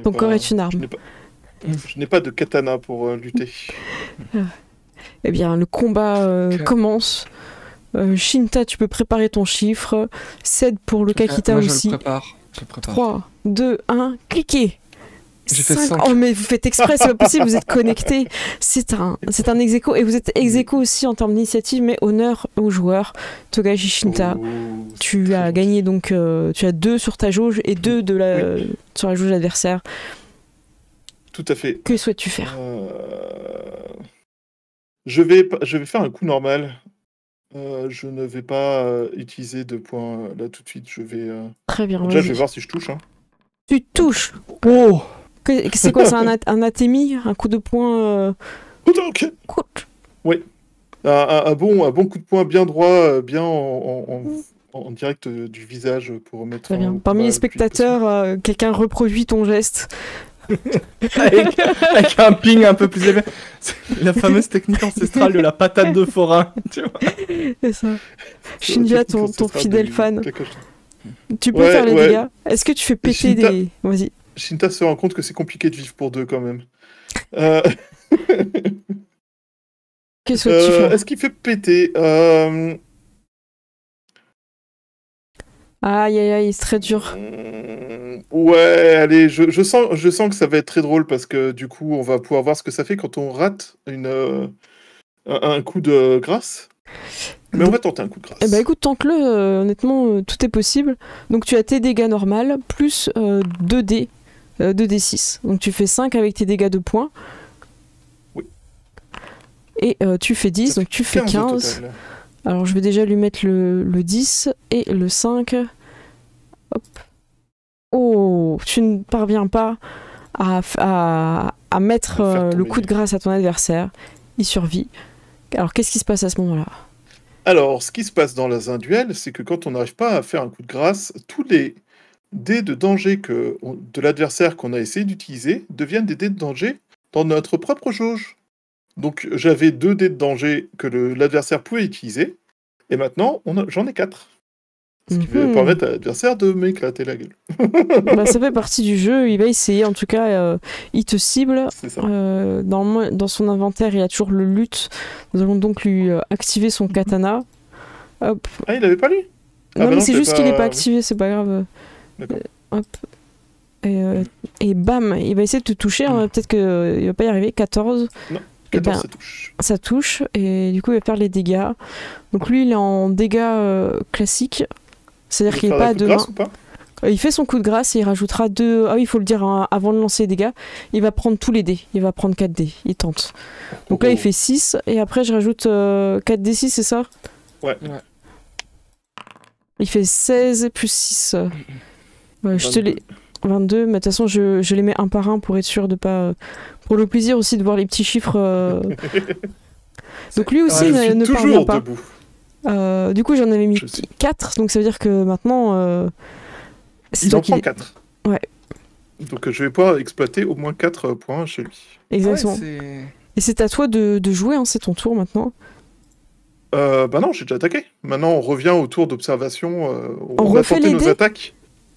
Ton corps est une arme. Je n'ai pas de katana pour lutter. Eh bien, le combat commence. Shinta, tu peux préparer ton chiffre. 7 pour le Kakita moi, aussi. Je prépare. 3, 2, 1, cliquez. J'ai fait 5. Oh mais vous faites exprès, c'est pas possible, vous êtes connectés. C'est un ex-aequo et vous êtes ex-aequo aussi en termes d'initiative, mais honneur aux joueurs. Togashi Shinta, tu as gagné donc, tu as 2 sur ta jauge et 2 sur la jauge adversaire. Tout à fait. Que souhaites-tu faire? Je vais faire un coup normal. Je ne vais pas utiliser de points là tout de suite. Je vais. Très bien. Déjà, je vais voir si je touche. Hein. Tu touches. Oh. C'est quoi, c'est un athémie, un coup de poing Ok. Oui. Un bon coup de poing bien droit, bien en direct du visage pour mettre. Très bien. Parmi les spectateurs, quelqu'un reproduit ton geste. avec un ping un peu plus élevé. C'est la fameuse technique ancestrale de la patate de forain. Tu vois. C'est ça. Shinja, ton fidèle fan. Tu peux faire les dégâts. Est-ce que tu fais péter des... Vas-y. Shinta se rend compte que c'est compliqué de vivre pour 2 quand même. Qu'est-ce que tu fais? Est-ce qu'il fait péter Aïe, c'est très dur. Ouais, allez, je sens que ça va être très drôle parce que du coup, on va pouvoir voir ce que ça fait quand on rate un coup de grâce. Mais on va tenter un coup de grâce. Eh ben écoute, tente-le, honnêtement, tout est possible. Donc tu as tes dégâts normaux plus 2D, 2D6. Donc tu fais 5 avec tes dégâts de points. Oui. Et tu fais 10, donc tu fais 15. Alors je vais déjà lui mettre le 10 et le 5. Hop. Oh, tu ne parviens pas à mettre le coup de grâce à ton adversaire. Il survit. Alors qu'est-ce qui se passe à ce moment-là? Alors, ce qui se passe dans un duel, c'est que quand on n'arrive pas à faire un coup de grâce, tous les dés de danger de l'adversaire qu'on a essayé d'utiliser deviennent des dés de danger dans notre propre jauge. Donc j'avais 2 dés de danger que l'adversaire pouvait utiliser, et maintenant j'en ai 4. Ce qui va permettre à l'adversaire de m'éclater la gueule. Bah, ça fait partie du jeu, il va essayer, en tout cas, il te cible. C'est ça. Dans son inventaire, il a toujours le lutte. Nous allons donc lui activer son katana. Hop. Ah, il avait pas lui? Non, mais c'est juste qu'il n'est pas activé, c'est pas grave. D'accord. Hop. Et bam, il va essayer de te toucher, hein, peut-être qu'il va pas y arriver. 14. Non, Et 14, ben, ça touche. ça touche, et du coup, il va faire les dégâts. Donc lui, il est en dégâts classiques. C'est-à-dire qu'il n'est pas à deux mains. Ou pas Il fait son coup de grâce et il rajoutera 2. Ah oui, il faut le dire avant de lancer les dégâts. Il va prendre tous les dés. Il va prendre 4 dés. Il tente. Donc là, il fait 6. Et après, je rajoute 4 d 6, c'est ça? Ouais. Il fait 16 plus 6. Ouais, je te les. 22. Mais de toute façon, je les mets un par un pour être sûr de pas. Pour le plaisir aussi de voir les petits chiffres. Donc lui aussi ne parvient pas. Debout. Du coup, j'en avais mis 4, donc ça veut dire que maintenant. Il en prend 4. Ouais. Donc je vais pouvoir exploiter au moins 4 points chez lui. Exactement. Ouais, et c'est à toi de jouer, hein, c'est ton tour maintenant. Bah non, j'ai déjà attaqué. Maintenant, on revient au tour d'observation. On va refait tenter les nos dés attaques.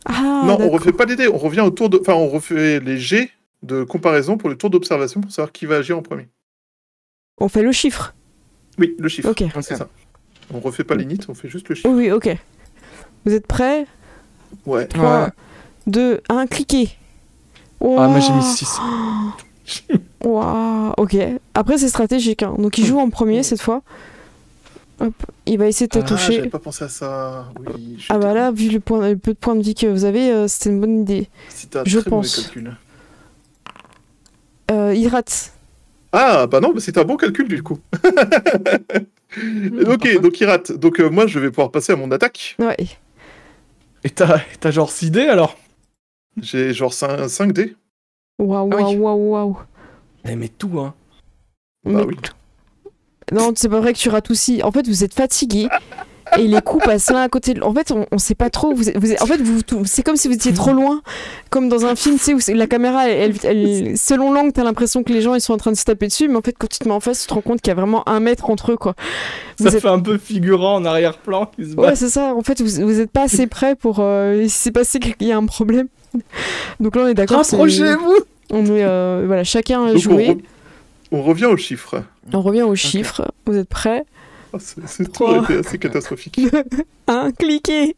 Ah, non, d'accord. on refait pas les dés. On revient au tour de. Enfin, on refait les jets de comparaison pour le tour d'observation pour savoir qui va agir en premier. On fait le chiffre. Oui, le chiffre. Ok. C'est ça. On refait pas l'init, on fait juste le chiffre. Oui, ok. Vous êtes prêts? Ouais. 3, 2, 1, cliquez. Wow. Ah, moi j'ai mis 6. Wow. Ok. Après, c'est stratégique. Hein. Donc, il joue en premier cette fois. Hop. Il va essayer de te toucher. J'avais pas pensé à ça. Oui, ah bah là, vu le peu de points de vie que vous avez, c'était une bonne idée. C'était un je très pense. mauvais calcul. Il rate. Ah bah non, mais c'est un bon calcul du coup. Ok, donc il rate. Donc moi je vais pouvoir passer à mon attaque. Ouais. Et t'as genre 6 dés alors? J'ai genre 5 dés. Waouh, Ah oui. waouh, waouh. Mais tout, hein. Bah oui. Non, c'est pas vrai que tu rates aussi. En fait, vous êtes fatigué et les coups passent l'un à côté de... En fait, on sait pas trop. En fait, c'est comme si vous étiez trop loin. Comme dans un film, tu sais, où la caméra, selon l'angle, t'as l'impression que les gens ils sont en train de se taper dessus. Mais en fait, quand tu te mets en face, tu te rends compte qu'il y a vraiment 1 mètre entre eux, quoi. Ça fait un peu figurant en arrière-plan qui se bat. Ouais, c'est ça. En fait, vous êtes pas assez près pour... si c'est passé qu'il y a un problème. Donc là, on est d'accord. Rapprochez-vous. On est... voilà, chacun a Donc, joué. on revient aux chiffres. On revient aux chiffres. Vous êtes prêts? Oh, c'est toujours été assez catastrophique. 1, cliquez.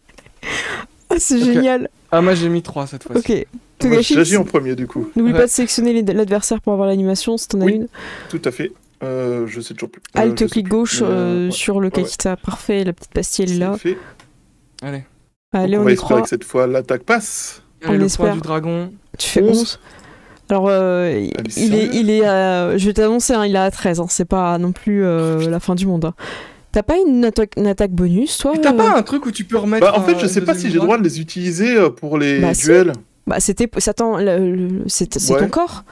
Ah, c'est Ok. génial. Ah, moi j'ai mis 3 cette fois-ci. Ok. Moi, Togashi, j'agis en premier du coup. n'oublie Ouais. pas de sélectionner l'adversaire pour avoir l'animation si t'en as Oui. une. Tout à fait. Je sais toujours plus. Alt Je sais clic plus. gauche Mais, ouais. sur le Kakita. Parfait, la petite pastille elle est là. C'est fait. Allez. Allez, Donc, on va y espérer croit. que cette fois l'attaque passe. Allez, On le espère. poids du dragon. Tu fais 11. 11. Alors, sérieux il est je vais t'annoncer, hein, il est à 13. Hein, c'est pas non plus la fin du monde. Hein. T'as pas une attaque bonus, toi? Et t'as pas un truc où tu peux remettre. Bah, en fait, je sais une pas si j'ai deuxième le droit de les utiliser pour les Bah, si. duels. Bah, c'est Ouais. ton corps.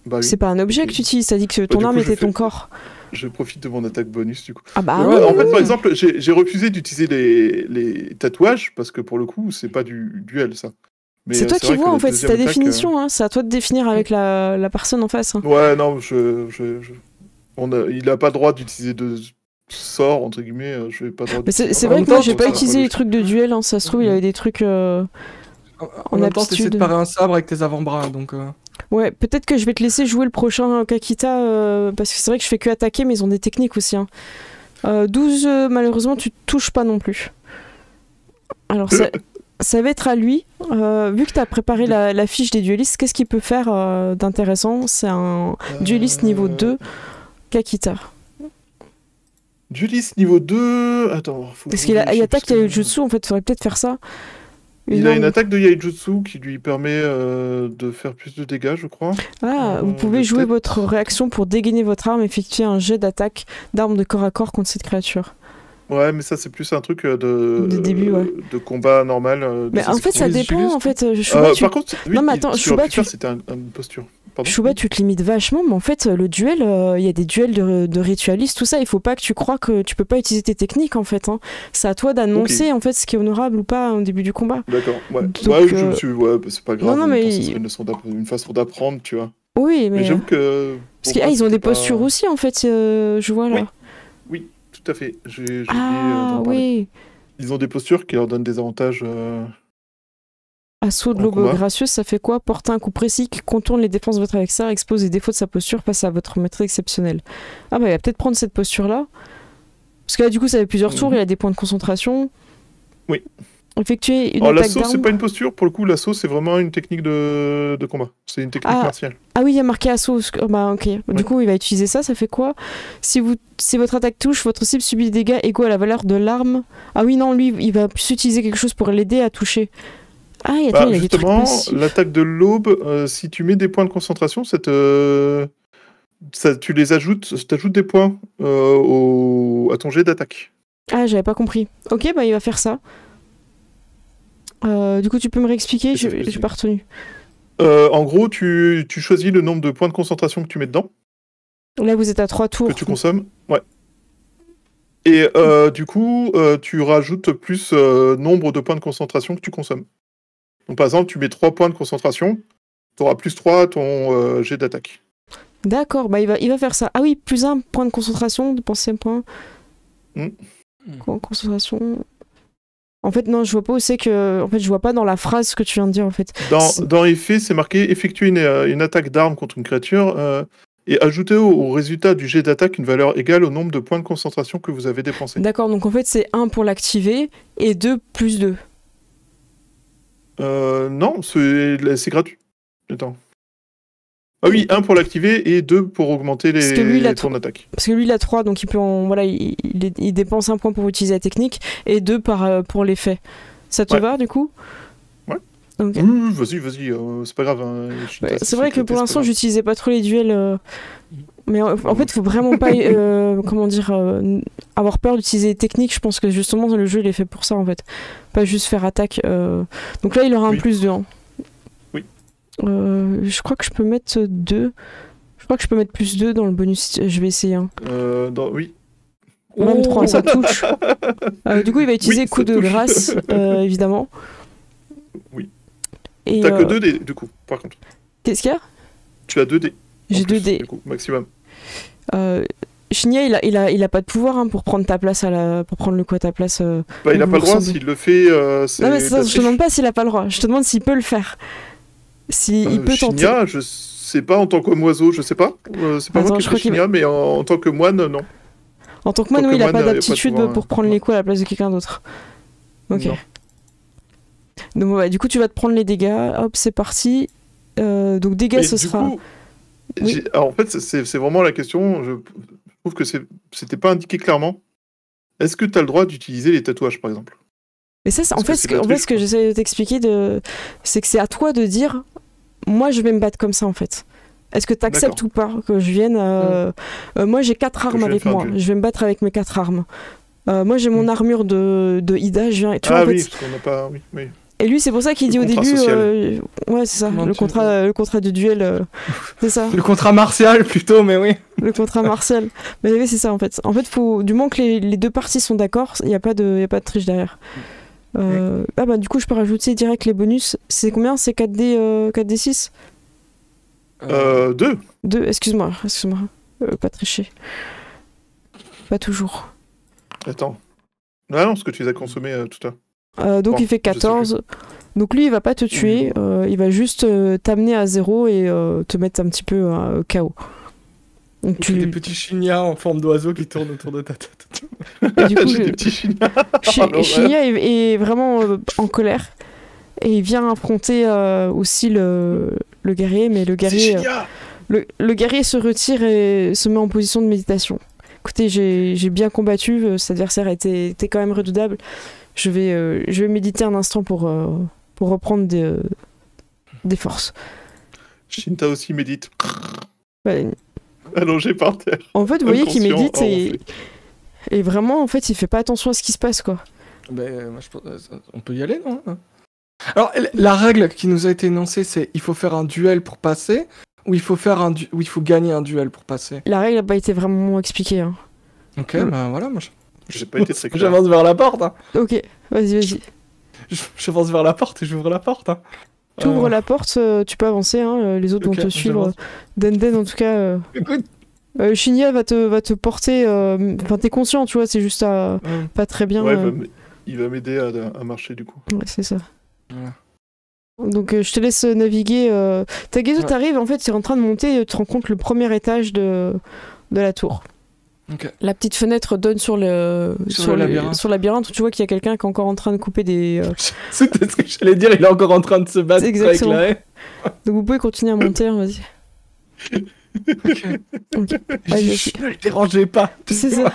Bah oui. C'est pas un objet que tu utilises. T'as dit que ton du arme coup, je était ton fais- corps. Je profite de mon attaque bonus du coup. Ah bah Ouais, oui. En fait, oui. par exemple, j'ai refusé d'utiliser les tatouages parce que pour le coup, c'est pas du duel ça. Mais, C'est toi qui vrai que vois la en fait, c'est ta deuxième attaque, définition. Hein. C'est à toi de définir avec la personne en face. Hein. Ouais, non, il a pas le droit d'utiliser de sorts, entre guillemets. Je vais pas le droit Mais c'est d'utiliser- vrai même que moi temps, j'ai je pas trouve ça utilisé pas les trucs de duel. Hein. Ça se trouve, il y avait des trucs. En même temps, t'essaies aptitude. de parer un sabre avec tes avant-bras, donc. Ouais, peut-être que je vais te laisser jouer le prochain Kakita parce que c'est vrai que je fais que attaquer, mais ils ont des techniques aussi. Hein. 12, malheureusement, tu te touches pas non plus. Alors, ça va être à lui. Vu que tu as préparé la fiche des duelistes, qu'est-ce qu'il peut faire d'intéressant? C'est un dueliste niveau 2, Kakita. Dueliste niveau 2. Attends, faut que Parce je qu'il vérifie, attaque parce que- Yaijutsu, en fait, il faudrait peut-être faire ça. Il a une arme- attaque de Yaijutsu qui lui permet de faire plus de dégâts, je crois. Ah, vous pouvez jouer peut-être. votre réaction pour dégainer votre arme, effectuer un jet d'attaque d'arme de corps à corps contre cette créature. Ouais, mais ça, c'est plus un truc De début, ouais. de combat normal. Mais en fait, ça les dépend. Julius, En fait, Shuba, Par contre, oui, Non, mais attends, ce qu'il Shuba, aurait pu faire, tu- c'était une posture. Pardon. Shuba, tu te limites vachement, mais en fait, le duel, il y a des duels de ritualistes, tout ça. Il faut pas que tu crois que tu peux pas utiliser tes techniques, en fait. Hein. C'est à toi d'annoncer, en fait, ce qui est honorable ou pas au début du combat. D'accord, ouais. Donc, Ouais, je me suis... ouais, bah, c'est pas grave. non, en même mais temps, ce il- serait une façon d'apprendre, tu vois. Oui, Mais mais. j'avoue que. Parce pour moi, qu'ils ont des c'était pas- postures aussi, en fait, je vois là. Oui. Oui, tout à fait. J'ai oublié Ah, d'en parler. oui. Ils ont des postures qui leur donnent des avantages. Assaut de En l'aube combat. gracieuse, ça fait quoi? Porter un coup précis qui contourne les défenses de votre adversaire, expose les défauts de sa posture face à votre maîtrise exceptionnelle. Ah bah il va peut-être prendre cette posture-là. Parce que là du coup ça fait plusieurs tours, il a des points de concentration. Oui. Effectuer une Alors attaque l'assaut, c'est d'arme. pas une posture, pour le coup, l'assaut, c'est vraiment une technique de combat. C'est une technique Ah. martiale. Ah oui, il y a marqué assaut. Oh, bah ok. Du Ouais. coup il va utiliser ça, ça fait quoi? Si votre attaque touche, votre cible subit des dégâts égaux à la valeur de l'arme. Ah oui non, lui il va plus utiliser quelque chose pour l'aider à toucher. Ah et attends, il y a des trucs Justement, passifs. l'attaque de l'aube, si tu mets des points de concentration, tu les ajoutes, t'ajoutes des points à ton jet d'attaque. Ah, j'avais pas compris. Ok, bah il va faire ça. Du coup, tu peux me réexpliquer? Et ça fait J'ai plaisir. pas retenu. En gros, tu choisis le nombre de points de concentration que tu mets dedans, Là, vous êtes à 3 tours. que tu consommes. Ouais. Et du coup, tu rajoutes plus nombre de points de concentration que tu consommes. Donc par exemple, tu mets 3 points de concentration, tu auras plus 3 à ton jet d'attaque. D'accord, bah il va faire ça. Ah oui, plus un point de concentration, dépenser un point. Concentration. En fait, non, je vois pas où c'est que. En fait, je vois pas dans la phrase ce que tu viens de dire en fait. Dans effet, c'est marqué effectuer une attaque d'arme contre une créature et ajouter au résultat du jet d'attaque une valeur égale au nombre de points de concentration que vous avez dépensé. D'accord, donc en fait, c'est 1 pour l'activer et 2 plus 2. Non, c'est gratuit. Attends. Ah oui, 1 pour l'activer et 2 pour augmenter Parce que lui, il a ton attaque. Parce que lui, il a 3, donc il peut voilà, il dépense 1 point pour utiliser la technique et 2 pour l'effet. Ça te Ouais. va du coup? Ouais. Ok. Oui, vas-y, c'est pas grave. Ouais, c'est vrai que pour l'instant, j'utilisais pas trop les duels. Mais en Ouais. fait, faut vraiment pas comment dire, avoir peur d'utiliser les techniques. Je pense que justement, le jeu, il est fait pour ça en fait. Pas juste faire attaque. Donc là, il aura un Oui. plus 2. Hein. Oui. Je crois que je peux mettre 2. Je crois que je peux mettre plus 2 dans le bonus. Je vais essayer. Hein. Oui. Même 3, ça touche. Du coup, il va utiliser Oui, coup ça de touche. grâce, évidemment. Oui. Et, T'as que 2 dés, du coup, par contre. Qu'est-ce qu'il y a? Tu as 2 dés. J'ai en plus, 2 dés. Du coup, maximum. Shinya, il a pas de pouvoir hein, pour prendre ta place pour prendre le coup à ta place. Bah, il a vous pas le droit, ressemblez. s'il le fait, c'est Non mais de ça, la je te triche. demande pas s'il a pas le droit. Je te demande s'il peut le faire. Il peut tenter. Shinya, je sais pas, en tant qu'oiseau, je sais pas. C'est pas Attends, moi qui je fais crois qu'il Shinya, mais en tant que moine, non. En tant que moine, tant oui, que il a moine, pas y a pas de d'aptitude pouvoir, pour prendre non. les coups à la place de quelqu'un d'autre. Ok. Non. Donc ouais, du coup, tu vas te prendre les dégâts. Hop, c'est parti. Donc dégâts, Mais ce du sera. coup, Oui. alors, en fait, c'est vraiment la question. Je trouve que c'était pas indiqué clairement. Est-ce que tu as le droit d'utiliser les tatouages, par exemple? Mais ça, Parce que c'est de la ce triche, que quoi. j'essaie de t'expliquer, c'est que c'est à toi de dire, moi, je vais me battre comme ça, en fait. Est-ce que tu acceptes ou pas que je vienne moi, j'ai 4 je armes vienne avec faire un moi. duel. Je vais me battre avec mes 4 armes. Moi, j'ai mon armure de Ida. Je viens. Tu vois, Ah en fait, oui, parce qu'on n'a pas. Oui, oui. et lui, c'est pour ça qu'il Le dit au contrat début. social. Ouais, c'est ça. Comment Le tu- contrat de duel. C'est ça. Le contrat martial plutôt, mais oui. Le contrat martial. Mais oui, c'est ça en fait. En fait, du moment que les deux parties sont d'accord, il n'y a pas de triche derrière. Ah bah du coup, je peux rajouter direct les bonus. C'est combien? C'est 4D6 2. 2, excuse-moi. Pas tricher. Pas toujours. Attends. Ah non, parce que tu les as consommés tout à l'heure. Donc Bon, il fait je sais 14. Donc lui, il va pas te tuer. Il va juste t'amener à 0 et te mettre un petit peu KO. Donc Tu des petits chignards en forme d'oiseau qui tournent autour de ta tête. et du coup, J'ai des petits chignards. Shinya est vraiment en colère et il vient affronter aussi le guerrier, mais le C'est guerrier, Shinya. le guerrier se retire et se met en position de méditation. Écoutez, j'ai bien combattu, cet adversaire était quand même redoutable. Je vais méditer un instant pour reprendre des forces. Shinta aussi médite. Ouais. Allongé par terre. En fait, vous voyez qu'il Inconscient, médite renflé. et vraiment, en fait, il fait pas attention à ce qui se passe, quoi. Ben, moi, je pense, on peut y aller, non? Alors, la règle qui nous a été énoncée, c'est il faut faire un duel pour passer, ou il faut gagner un duel pour passer. La règle n'a pas été vraiment expliquée. Hein. Ok, ben voilà, moi J'ai pas été très clair. j'avance vers la porte. Hein. Ok, vas-y. J'avance vers la porte et j'ouvre la porte. Hein. Tu ouvres la porte, tu peux avancer, hein, les autres Ok, vont te suivre. j'avance. Denden, en tout cas. Écoute. Shinya va te porter. Enfin, t'es conscient, tu vois, c'est juste pas très bien. Ouais, Il va m'aider à marcher du coup. Ouais, c'est ça. Voilà. Donc je te laisse naviguer. Takezo, Ouais. t'arrives, en fait, tu es en train de monter et tu rencontres le premier étage de la tour. Ok. La petite fenêtre donne sur le labyrinthe. sur le labyrinthe où tu vois qu'il y a quelqu'un qui est encore en train de couper des. C'était ce que j'allais dire, il est encore en train de se battre avec Exactement. la haie. Donc vous pouvez continuer à monter, hein, vas-y. Ok. Ok. Je Allez, dis, vas-y. chut, ne le dérangez pas. C'est ça.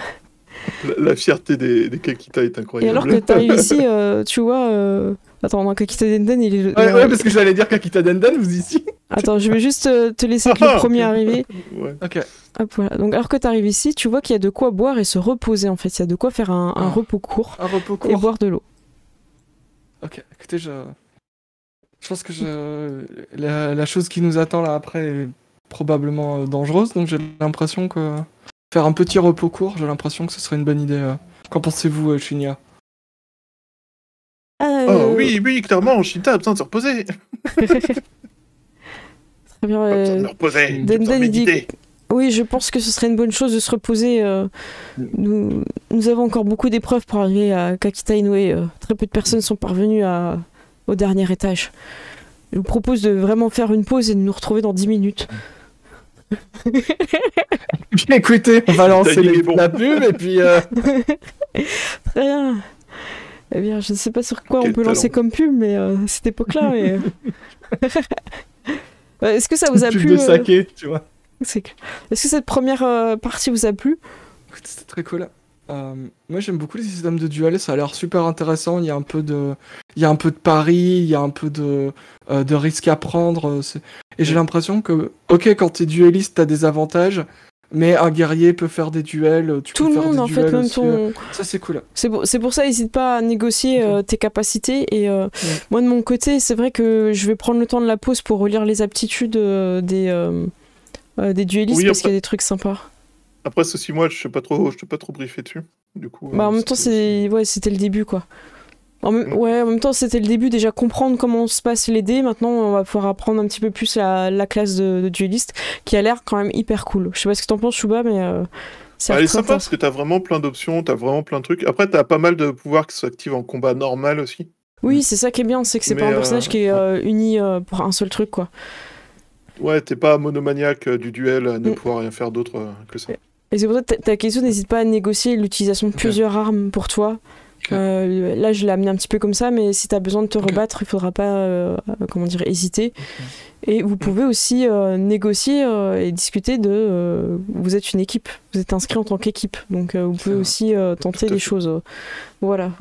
La fierté des Kakita est Et incroyable. alors que t'arrives ici, tu vois. Attends, non, Kakita Denden, il est. Ouais, parce que j'allais dire Kakita Denden, vous ici. Attends, je vais juste te laisser être le premier arrivé. Ouais. Ok. Hop, voilà. Donc alors que t'arrives ici, tu vois qu'il y a de quoi boire et se reposer en fait. Il y a de quoi faire un Ah. repos court Un repos et court. boire de l'eau. Ok, écoutez, je pense que la chose qui nous attend là après est probablement dangereuse, donc j'ai l'impression que faire un petit repos court, j'ai l'impression que ce serait une bonne idée. Qu'en pensez-vous, Shinya? Oh oui, clairement, Shinta a besoin de se reposer. Très bien. Pas besoin de me reposer. J'ai Denden, besoin de il dit- méditer. Oui, je pense que ce serait une bonne chose de se reposer. Nous avons encore beaucoup d'épreuves pour arriver à Kakita Inoue. Très peu de personnes sont parvenues au dernier étage. Je vous propose de vraiment faire une pause et de nous retrouver dans 10 minutes. Bien écoutez, on va lancer timing est bon. la pub et puis Très bien. Eh bien, je ne sais pas sur quoi Quel on peut lancer talent. comme pub, mais à cette époque-là. Mais... Est-ce que ça vous a pub plu de saké, tu vois. C'est clair. Est-ce que cette première partie vous a plu? Écoute, c'était très cool. Moi j'aime beaucoup les systèmes de duel, ça a l'air super intéressant. Il y a un peu de pari, il y a un peu de risque à prendre. Et j'ai l'impression que, ok, quand t'es dueliste, t'as des avantages, mais un guerrier peut faire des duels. Tu Tout peux le faire monde, des en fait, duels même aussi, ton. Ça c'est cool. C'est pour ça, n'hésite pas à négocier tes capacités. Et moi, de mon côté, c'est vrai que je vais prendre le temps de la pause pour relire les aptitudes des duellistes Oui, parce après- qu'il y a des trucs sympas. Après ceci, moi, je t'ai pas trop briefé dessus. Du coup. Bah, en même temps, c'était le début, quoi. En même temps, c'était le début, déjà comprendre comment se passent les dés. Maintenant, on va pouvoir apprendre un petit peu plus la classe de dueliste qui a l'air quand même hyper cool. Je sais pas ce que t'en penses, Chouba, mais c'est Elle est très sympa intéressant. parce que t'as vraiment plein d'options, t'as vraiment plein de trucs. Après, t'as pas mal de pouvoirs qui s'activent en combat normal aussi. Oui, c'est ça qui est bien, c'est que c'est pas Mais, un personnage qui est uni pour un seul truc, quoi. Ouais, t'es pas monomaniaque du duel à ne pouvoir rien faire d'autre que ça. Et c'est pour ça que ta question, n'hésite pas à négocier l'utilisation de plusieurs armes pour toi. Ok. Là, je l'ai amené un petit peu comme ça, mais si t'as besoin de te Ok. rebattre, il faudra pas, hésiter. Et vous pouvez aussi négocier et discuter de... vous êtes une équipe, vous êtes inscrit en tant qu'équipe, donc vous pouvez vrai. aussi tenter Tout à des fait. choses. Voilà.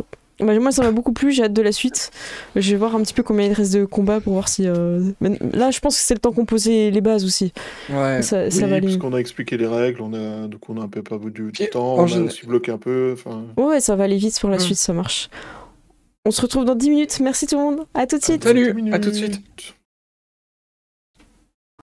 Bah, moi, ça m'a beaucoup plu, j'ai hâte de la suite. Je vais voir un petit peu combien il reste de combats pour voir si... mais là, je pense que c'est le temps qu'on posait les bases aussi. Ouais. Ça Oui, va parce aller. qu'on a expliqué les règles, on a un peu perdu du Puis, temps, en on a général- aussi bloqué un peu. Enfin, Ouais, ça va aller vite pour la Mm. suite, ça marche. On se retrouve dans 10 minutes. Merci tout le monde. À tout de suite. Salut, quelques à tout de minutes. suite.